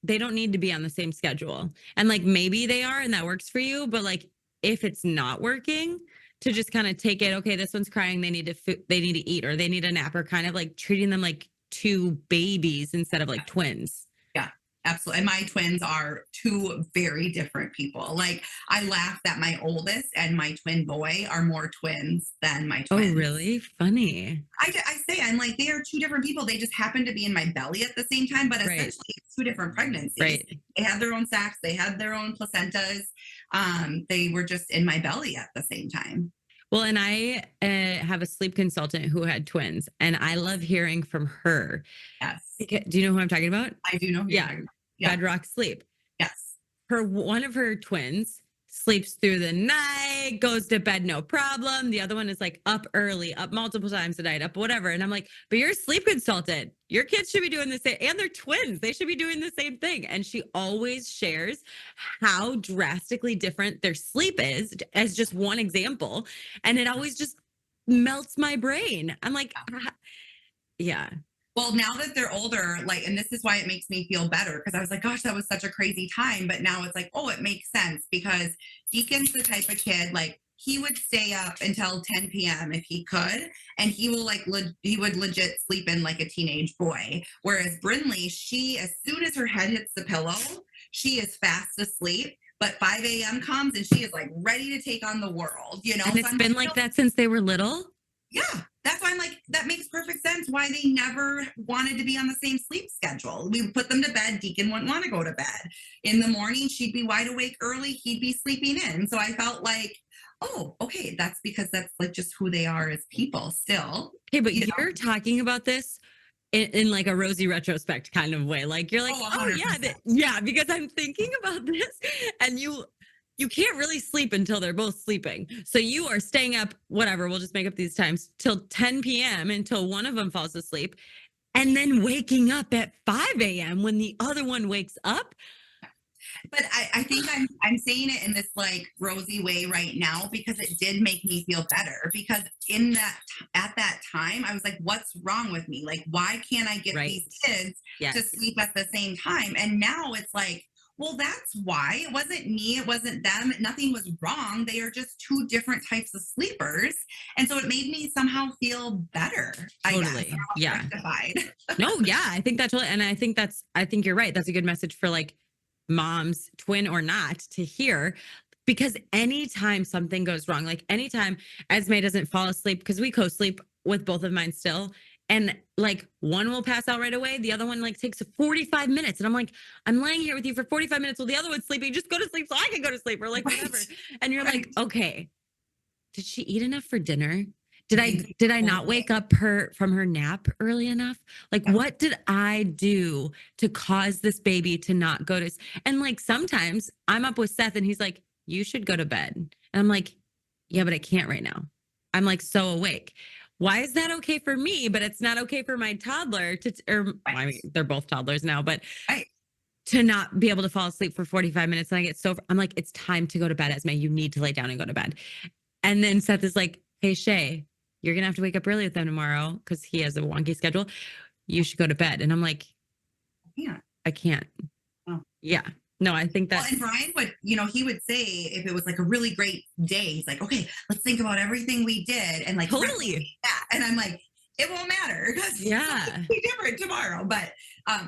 they don't need to be on the same schedule. And like, maybe they are, and that works for you. But like, if it's not working, to just kind of take it, okay, this one's crying, they need to eat, or they need a nap, or kind of like treating them like two babies instead of like twins. Yeah, absolutely. And my twins are two very different people. Like I laugh that my oldest and my twin boy are more twins than my twins. Oh, really? Funny. I say, I'm like, they are two different people. They just happen to be in my belly at the same time, but essentially it's two different pregnancies. Right. They had their own sacs. They had their own placentas. They were just in my belly at the same time. Well, and I have a sleep consultant who had twins, and I love hearing from her. Yes. Do you know who I'm talking about? I do know who you're talking about. Yeah. Bedrock Sleep. Yes. One of her twins sleeps through the night, goes to bed, no problem. The other one is like up early, up multiple times a night, up whatever. And I'm like, but you're a sleep consultant. Your kids should be doing the same, and they're twins. They should be doing the same thing. And she always shares how drastically different their sleep is as just one example. And it always just melts my brain. I'm like, yeah. Well, now that they're older, like, and this is why it makes me feel better, because I was like, gosh, that was such a crazy time. But now it's like, oh, it makes sense, because Deacon's the type of kid, like, he would stay up until 10 p.m. if he could, and he will he would legit sleep in like a teenage boy. Whereas Brinley, she, as soon as her head hits the pillow, she is fast asleep. But 5 a.m. comes and she is like ready to take on the world, And it's been like that since they were little? Yeah. That's why I'm like, that makes perfect sense why they never wanted to be on the same sleep schedule. We put them to bed. Deacon wouldn't want to go to bed. In the morning, she'd be wide awake early. He'd be sleeping in. So I felt like, oh, okay, that's because that's like just who they are as people still. Okay, but you're talking about this in like a rosy retrospect kind of way. Like you're like, oh yeah, 100%. yeah, because I'm thinking about this, and you can't really sleep until they're both sleeping. So you are staying up, whatever, we'll just make up these times, till 10 p.m. until one of them falls asleep, and then waking up at 5 a.m. when the other one wakes up. But I think I'm saying it in this like rosy way right now because it did make me feel better. Because at that time, I was like, what's wrong with me? Like, why can't I get these kids to sleep at the same time? And now it's like, well, that's why. It wasn't me. It wasn't them. Nothing was wrong. They are just two different types of sleepers. And so it made me somehow feel better. Totally. Yeah. Rectified. No, yeah. I think that's, and I think you're right. That's a good message for like moms, twin or not, to hear. Because anytime something goes wrong, like anytime Esme doesn't fall asleep, because we co-sleep with both of mine still, and like one will pass out right away, the other one like takes 45 minutes, and I'm like, I'm laying here with you for 45 minutes while the other one's sleeping, just go to sleep so I can go to sleep, or like whatever. And you're like, okay, did she eat enough for dinner? Did I not wake up from her nap early enough? Like, what did I do to cause this baby to not go to? And like, sometimes I'm up with Seth and he's like, you should go to bed. And I'm like, yeah, but I can't right now. I'm like so awake. Why is that okay for me, but it's not okay for my toddler I mean, they're both toddlers now, but to not be able to fall asleep for 45 minutes. And I'm like, it's time to go to bed, Esme. You need to lay down and go to bed. And then Seth is like, hey, Shay, you're going to have to wake up early with them tomorrow because he has a wonky schedule. You should go to bed. And I'm like, I can't. Oh. Yeah. No, I think that. Well, and Brian would, he would say if it was like a really great day, he's like, okay, let's think about everything we did. And like, totally. And I'm like, it won't matter because it's be different tomorrow. But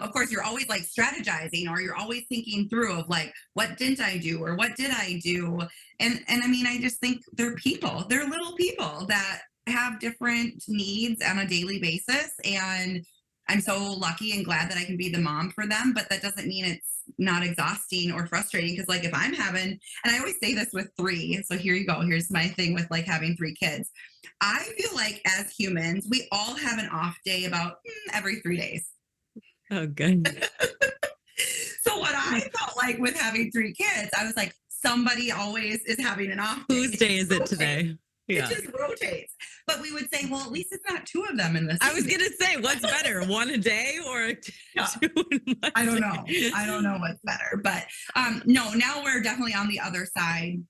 of course, you're always like strategizing, or you're always thinking through of like, what didn't I do, or what did I do? And I mean, I just think they're people. They're little people that have different needs on a daily basis. And I'm so lucky and glad that I can be the mom for them. But that doesn't mean it's not exhausting or frustrating. Because like if I'm having, and I always say this with 3, so here you go, here's my thing with like having 3 kids. I feel like as humans, we all have an off day about every 3 days. Oh, good. So what I felt like with having 3 kids, I was like, somebody always is having an off day. Whose day is it today? Yeah. It just rotates. But we would say, well, at least it's not 2 of them in this. I was going to say, what's better, 1 a day or 2 in 1 I don't know. I don't know what's better. But no, now we're definitely on the other side.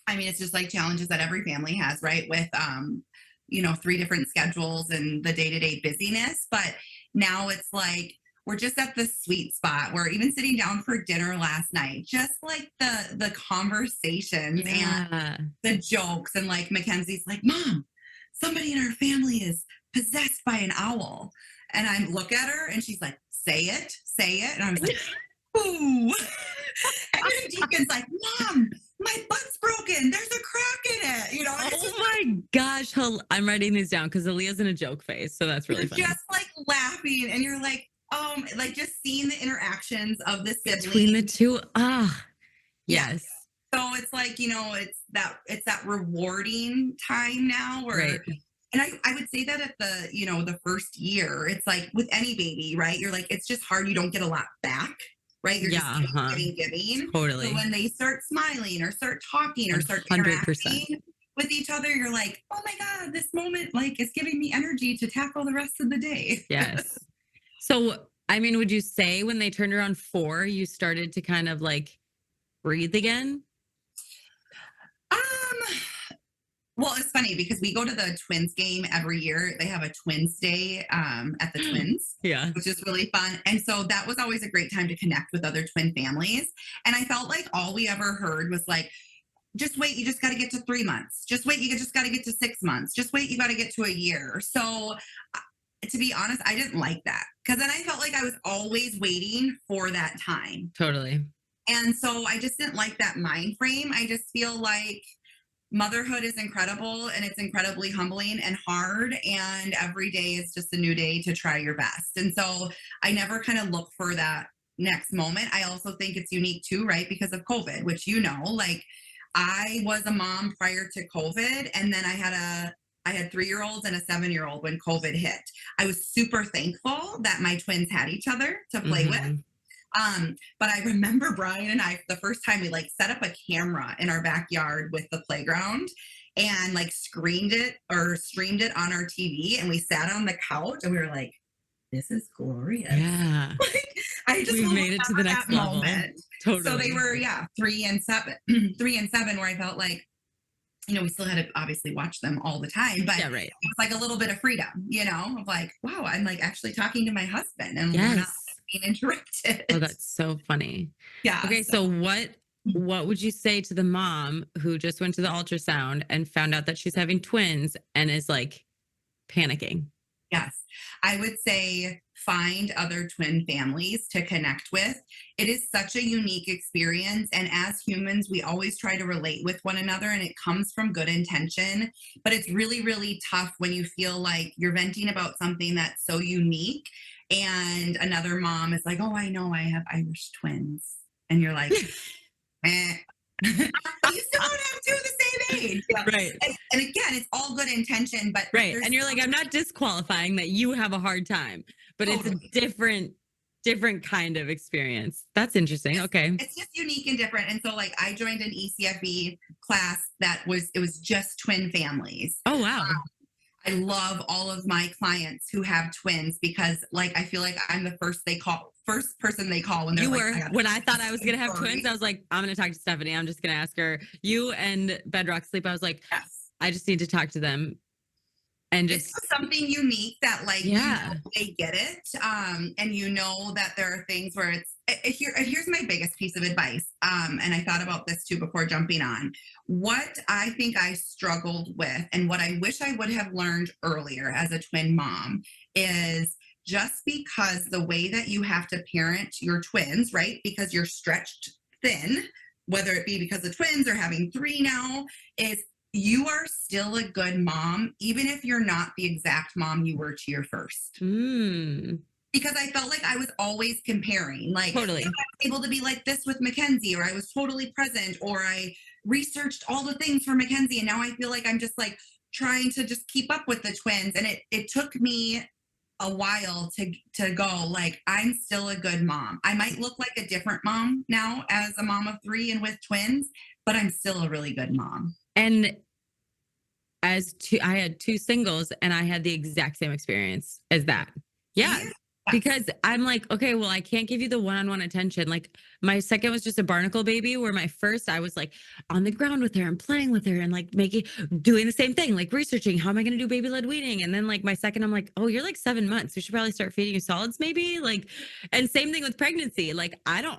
I mean, it's just like challenges that every family has, right? With, 3 different schedules and the day-to-day busyness. But now it's like, we're just at the sweet spot. We're even sitting down for dinner last night, just like the conversations and the jokes. And like Mackenzie's like, Mom, somebody in our family is possessed by an owl. And I look at her and she's like, say it. And I was like, ooh. And then Deacon's like, Mom, my butt's broken. There's a crack in it. Oh my gosh. I'm writing these down because Aaliyah's in a joke phase. So that's really funny. Just like laughing. And you're like, like just seeing the interactions of the siblings between the 2. Yes. So it's like, it's that rewarding time now where, and I would say that at the, the first year, it's like with any baby, right? You're like, it's just hard. You don't get a lot back, right? You're just giving. Totally. So when they start smiling or start talking or start 100%. Interacting with each other, you're like, oh my God, this moment, like, is giving me energy to tackle the rest of the day. Yes. So, I mean, would you say when they turned around 4, you started to kind of like breathe again? Well, it's funny because we go to the Twins game every year. They have a Twins Day at the Twins, which is really fun. And so that was always a great time to connect with other twin families. And I felt like all we ever heard was like, just wait, you just got to get to 3 months. Just wait, you just got to get to 6 months. Just wait, you got to get to a year. So to be honest, I didn't like that because then I felt like I was always waiting for that time. Totally. And so I just didn't like that mind frame. I just feel like motherhood is incredible and it's incredibly humbling and hard. And every day is just a new day to try your best. And so I never kind of look for that next moment. I also think it's unique too, right? Because of COVID, which, like I was a mom prior to COVID. And then I had I had 3-year-olds and a 7-year-old when COVID hit. I was super thankful that my twins had each other to play with. But I remember Brian and I, the first time we like set up a camera in our backyard with the playground and like screened it or streamed it on our TV. And we sat on the couch and we were like, this is glorious. Yeah. I just We've made it to the next level. Totally. So they were, 3 and 7, 3 and 7, where I felt like, you know, we still had to obviously watch them all the time, but it was like a little bit of freedom, you know, of like, wow, I'm like actually talking to my husband and we're not being interrupted. Oh, that's so funny. Yeah. Okay. So what would you say to the mom who just went to the ultrasound and found out that she's having twins and is like panicking? Yes. I would say find other twin families to connect with. It is such a unique experience. And as humans, we always try to relate with one another and it comes from good intention. But it's really, really tough when you feel like you're venting about something that's so unique and another mom is like, oh, I know I have Irish twins. And you're like, you still don't have two the same age. Right. And again, it's all good intention, but and you're like, I'm not disqualifying that you have a hard time, but it's a different kind of experience. That's interesting. Okay. It's just unique and different. And so like I joined an ECFE class it was just twin families. Oh, wow. I love all of my clients who have twins because like I feel like I'm the first person they call when they're when I thought I was gonna have twins, I was like, I'm gonna talk to Stephanie. I'm just gonna ask her. You and Bedrock Sleep. I was like, yes. I just need to talk to them. And just it's something unique that like you know, they get it. And you know that there are things where here's my biggest piece of advice. And I thought about this too before jumping on. What I think I struggled with and what I wish I would have learned earlier as a twin mom is just because the way that you have to parent your twins, right? Because you're stretched thin, whether it be because of twins or having 3 now, is you are still a good mom, even if you're not the exact mom you were to your first. Because I felt like I was always comparing, like totally. I was able to be like this with Mackenzie, or I was totally present, or I researched all the things for Mackenzie. And now I feel like I'm just like trying to just keep up with the twins. And it took me a while to go like, I'm still a good mom. I might look like a different mom now as a mom of 3 and with twins, but I'm still a really good mom. And I had 2 singles and I had the exact same experience as that. Yeah. Because I'm like, okay, well, I can't give you the one-on-one attention. Like my second was just a barnacle baby, where my first, I was like on the ground with her and playing with her and like doing the same thing, like researching, how am I going to do baby-led weaning? And then like my second, I'm like, oh, you're like 7 months. We should probably start feeding you solids maybe. Like, and same thing with pregnancy. Like, I'm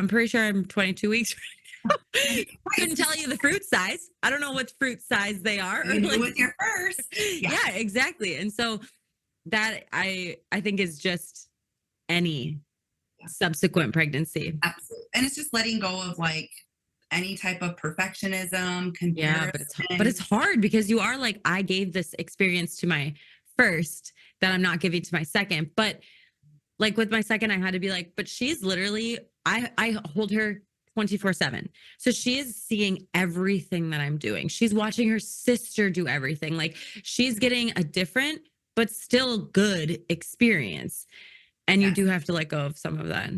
pretty sure I'm 22 weeks. Couldn't tell you the fruit size. I don't know what fruit size they are. You knew with your first. Yeah, exactly. And so that I think is just any subsequent pregnancy. Absolutely. And it's just letting go of like any type of perfectionism, comparison. Yeah, but it's hard because you are like, I gave this experience to my first that I'm not giving to my second. But like with my second, I had to be like, but she's literally, I hold her 24/7. So she is seeing everything that I'm doing. She's watching her sister do everything. Like she's getting a different, but still good experience. And you do have to let go of some of that.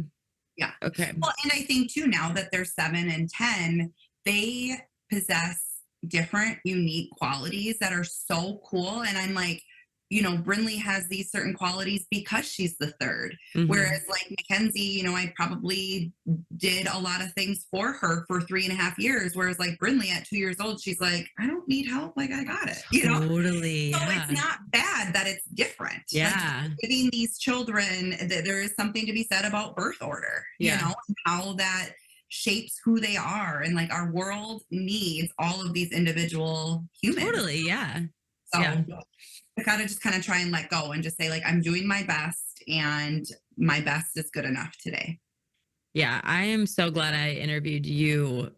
Yeah. Okay. Well, and I think too, now that they're 7 and 10, they possess different unique qualities that are so cool. And I'm like, you know, Brinley has these certain qualities because she's the third. Mm-hmm. Whereas like Mackenzie, you know, I probably did a lot of things for her for 3.5 years. Whereas like Brinley at 2 years old, she's like, I don't need help. Like I got it, you know? Totally. So it's not bad that it's different. Yeah. Like, giving these children, that there is something to be said about birth order, you know, and how that shapes who they are. And like our world needs all of these individual humans. Totally. Yeah. So I gotta just kind of try and let go and just say like, I'm doing my best and my best is good enough today. Yeah. I am so glad I interviewed you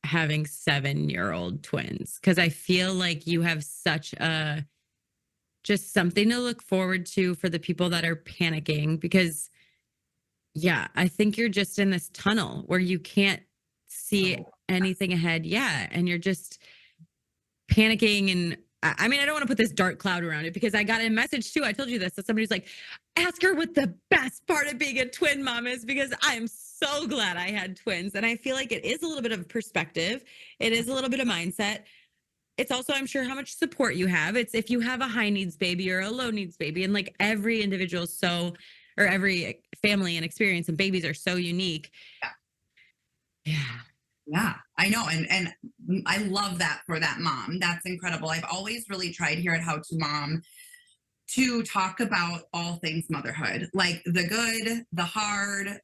having 7-year-old twins, because I feel like you have such just something to look forward to for the people that are panicking, because I think you're just in this tunnel where you can't see anything ahead. Yeah. And you're just, panicking. And I mean, I don't want to put this dark cloud around it because I got a message too. I told you this. That somebody's like, ask her what the best part of being a twin mom is, because I'm so glad I had twins. And I feel like it is a little bit of perspective. It is a little bit of mindset. It's also, I'm sure, how much support you have. It's if you have a high needs baby or a low needs baby, and like every individual is so, or every family and experience and babies are so unique. Yeah, I know. And I love that for that mom. That's incredible. I've always really tried here at How to Mom to talk about all things motherhood, like the good, the hard,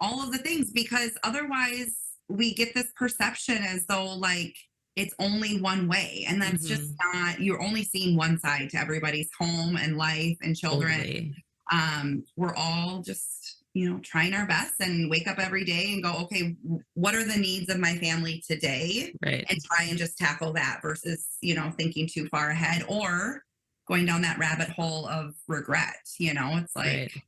all of the things, because otherwise we get this perception as though like it's only one way. And that's just not, you're only seeing one side to everybody's home and life and children. Totally. We're all just, trying our best and wake up every day and go, okay, what are the needs of my family today? Right. And try and just tackle that versus, thinking too far ahead or going down that rabbit hole of regret. It's like, right.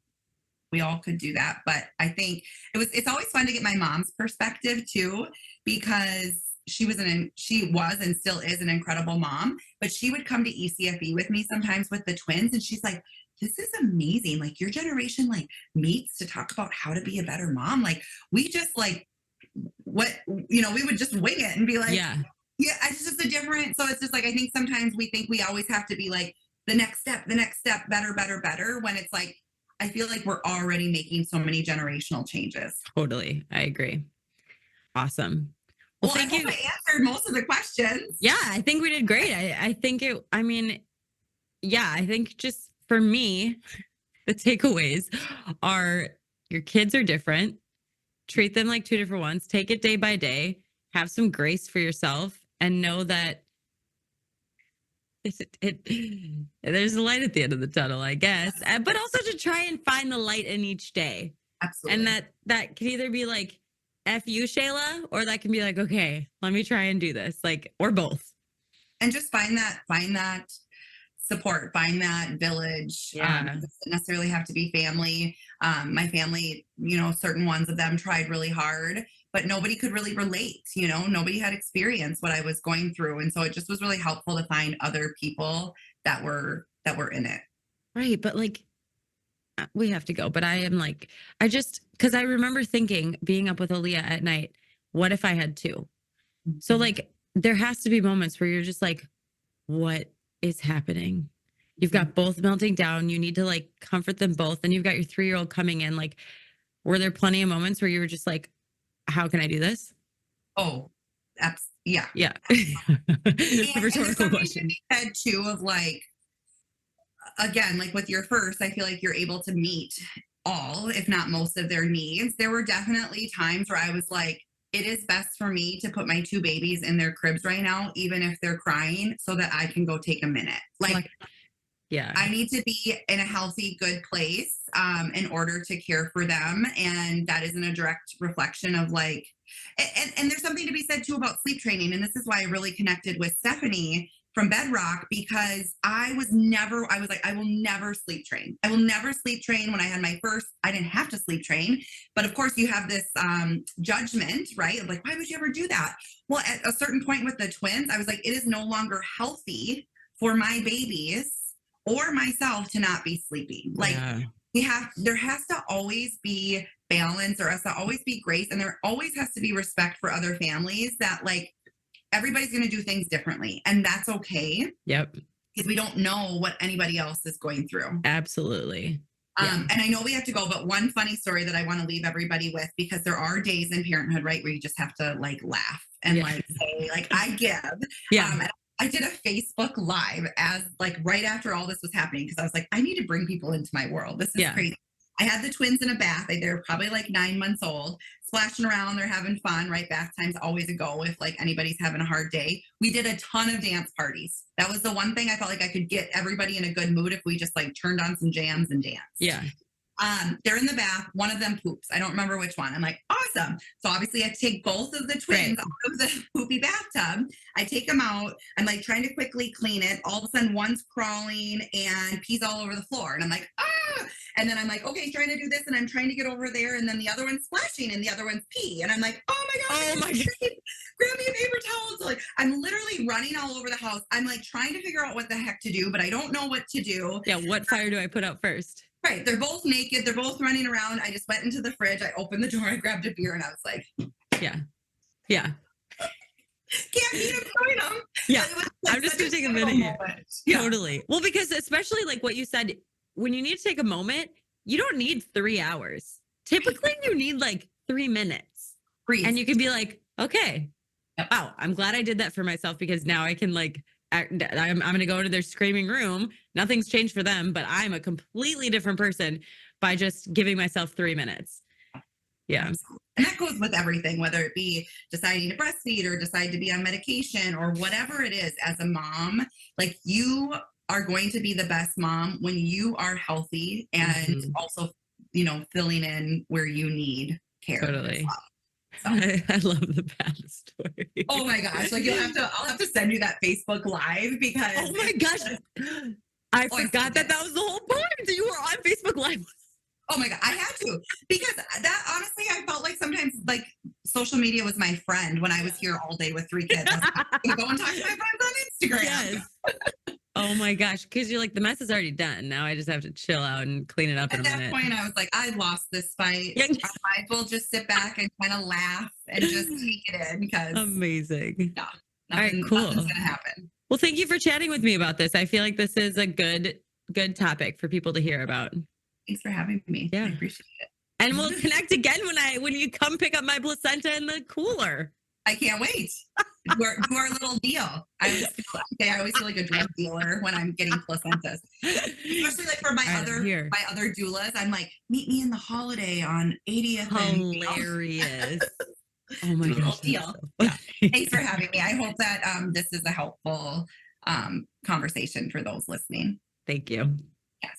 We all could do that. But I think it's always fun to get my mom's perspective too, because she was and still is an incredible mom, but she would come to ECFE with me sometimes with the twins. And she's like, this is amazing. Like your generation, like meets to talk about how to be a better mom. Like we just like we would just wing it and be like, yeah, it's just a different. So it's just like, I think sometimes we think we always have to be like the next step, better, when it's like, I feel like we're already making so many generational changes. Totally. I agree. Awesome. Well, I hope I answered most of the questions. Yeah, I think we did great. I think just for me, the takeaways are your kids are different. Treat them like two different ones. Take it day by day. Have some grace for yourself and know that there's a light at the end of the tunnel, I guess. But also to try and find the light in each day. Absolutely. And that can either be like, F you, Shayla, or that can be like, okay, let me try and do this, like, or both. And just find that support, find that village. Yeah. It doesn't necessarily have to be family. My family, certain ones of them tried really hard, but nobody could really relate. Nobody had experienced what I was going through. And so it just was really helpful to find other people that were in it. Right. But like, we have to go. But I am like, because I remember thinking, being up with Aaliyah at night, what if I had two? Mm-hmm. So like, there has to be moments where you're just like, what is happening? You've got both melting down. You need to like comfort them both. And you've got your 3-year-old coming in. Like, were there plenty of moments where you were just like, how can I do this? Oh, yeah. Yeah. Rhetorical question. Said too of like, again, like with your first, I feel like you're able to meet all, if not most of their needs. There were definitely times where I was like, it is best for me to put my 2 babies in their cribs right now, even if they're crying, so that I can go take a minute. Like, yeah, I need to be in a healthy, good place in order to care for them. And that isn't a direct reflection of like, and there's something to be said too about sleep training. And this is why I really connected with Stephanie from Bedrock, because I was like, I will never sleep train. I will never sleep train. When I had my first, I didn't have to sleep train. But of course you have this judgment, right? Like, why would you ever do that? Well, at a certain point with the twins, I was like, it is no longer healthy for my babies or myself to not be sleeping. Like there has to always be balance. There has to always be grace. And there always has to be respect for other families, that like, everybody's going to do things differently, and that's okay. Yep. Because we don't know what anybody else is going through. Absolutely. And I know we have to go, but one funny story that I want to leave everybody with, because there are days in parenthood, right, where you just have to like laugh and like say, like, I give. I did a Facebook Live as like right after all this was happening, because I was like, I need to bring people into my world. This is crazy. I had the twins in a bath. They're probably like 9 months old, splashing around. They're having fun, right? Bath time's always a go if like anybody's having a hard day. We did a ton of dance parties. That was the one thing I felt like I could get everybody in a good mood if we just like turned on some jams and danced. Yeah. They're in the bath. One of them poops. I don't remember which one. I'm like, awesome. So obviously I take both of the twins out of the poopy bathtub. I take them out. I'm like trying to quickly clean it. All of a sudden one's crawling and pees all over the floor. And I'm like, ah. And then I'm like, okay, trying to do this and I'm trying to get over there. And then the other one's splashing and the other one's pee. And I'm like, oh my God. Oh my God. Grab me a paper towel. So like, I'm literally running all over the house. I'm like trying to figure out what the heck to do, but I don't know what to do. Yeah. What fire do I put out first? Right. They're both naked. They're both running around. I just went into the fridge. I opened the door. I grabbed a beer and I was like, yeah. Yeah. Can't beat them, join them. Yeah. Like, I'm just going to take a minute here. Yeah. Totally. Well, because especially like what you said, when you need to take a moment, you don't need 3 hours. Typically you need like 3 minutes. Breathe. And you can be like, okay, Yep. wow, I'm glad I did that for myself because now I can like, I'm going to go into their screaming room. Nothing's changed for them, but I'm a completely different person by just giving myself 3 minutes. Yeah. And that goes with everything, whether it be deciding to breastfeed or decide to be on medication or whatever it is as a mom, like you are going to be the best mom when you are healthy and also, you know, filling in where you need care. Totally. So. I love the bad story. Oh my gosh. Like I'll have to send you that Facebook Live because. Oh my gosh. I forgot that was the whole point. You were on Facebook Live. Oh my God, I had to because that honestly, I felt like sometimes like social media was my friend when I was here all day with 3 kids. I go and talk to my friends on Instagram. Yes. Oh my gosh, because you're like the mess is already done. Now I just have to chill out and clean it up in a minute. At that point, I was like, I lost this fight. Yeah. I might as well just sit back and kind of laugh and just take it in because amazing. Yeah, all right, cool. Nothing's gonna happen. Well, thank you for chatting with me about this. I feel like this is a good topic for people to hear about. Thanks for having me. Yeah. I appreciate it. And we'll connect again when you come pick up my placenta in the cooler. I can't wait. Do our little deal. I always feel like a drug dealer when I'm getting placentas, especially like for my other doulas. I'm like, meet me in the Holiday on 80th. Hilarious. Oh my gosh. Deal. So yeah. Thanks for having me. I hope that this is a helpful conversation for those listening. Thank you. Yes.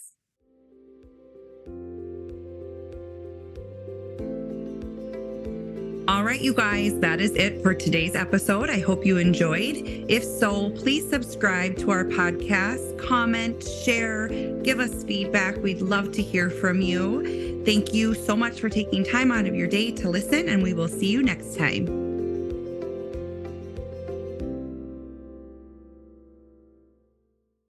All right, you guys, that is it for today's episode. I hope you enjoyed. If so, please subscribe to our podcast, comment, share, give us feedback. We'd love to hear from you. Thank you so much for taking time out of your day to listen, and we will see you next time.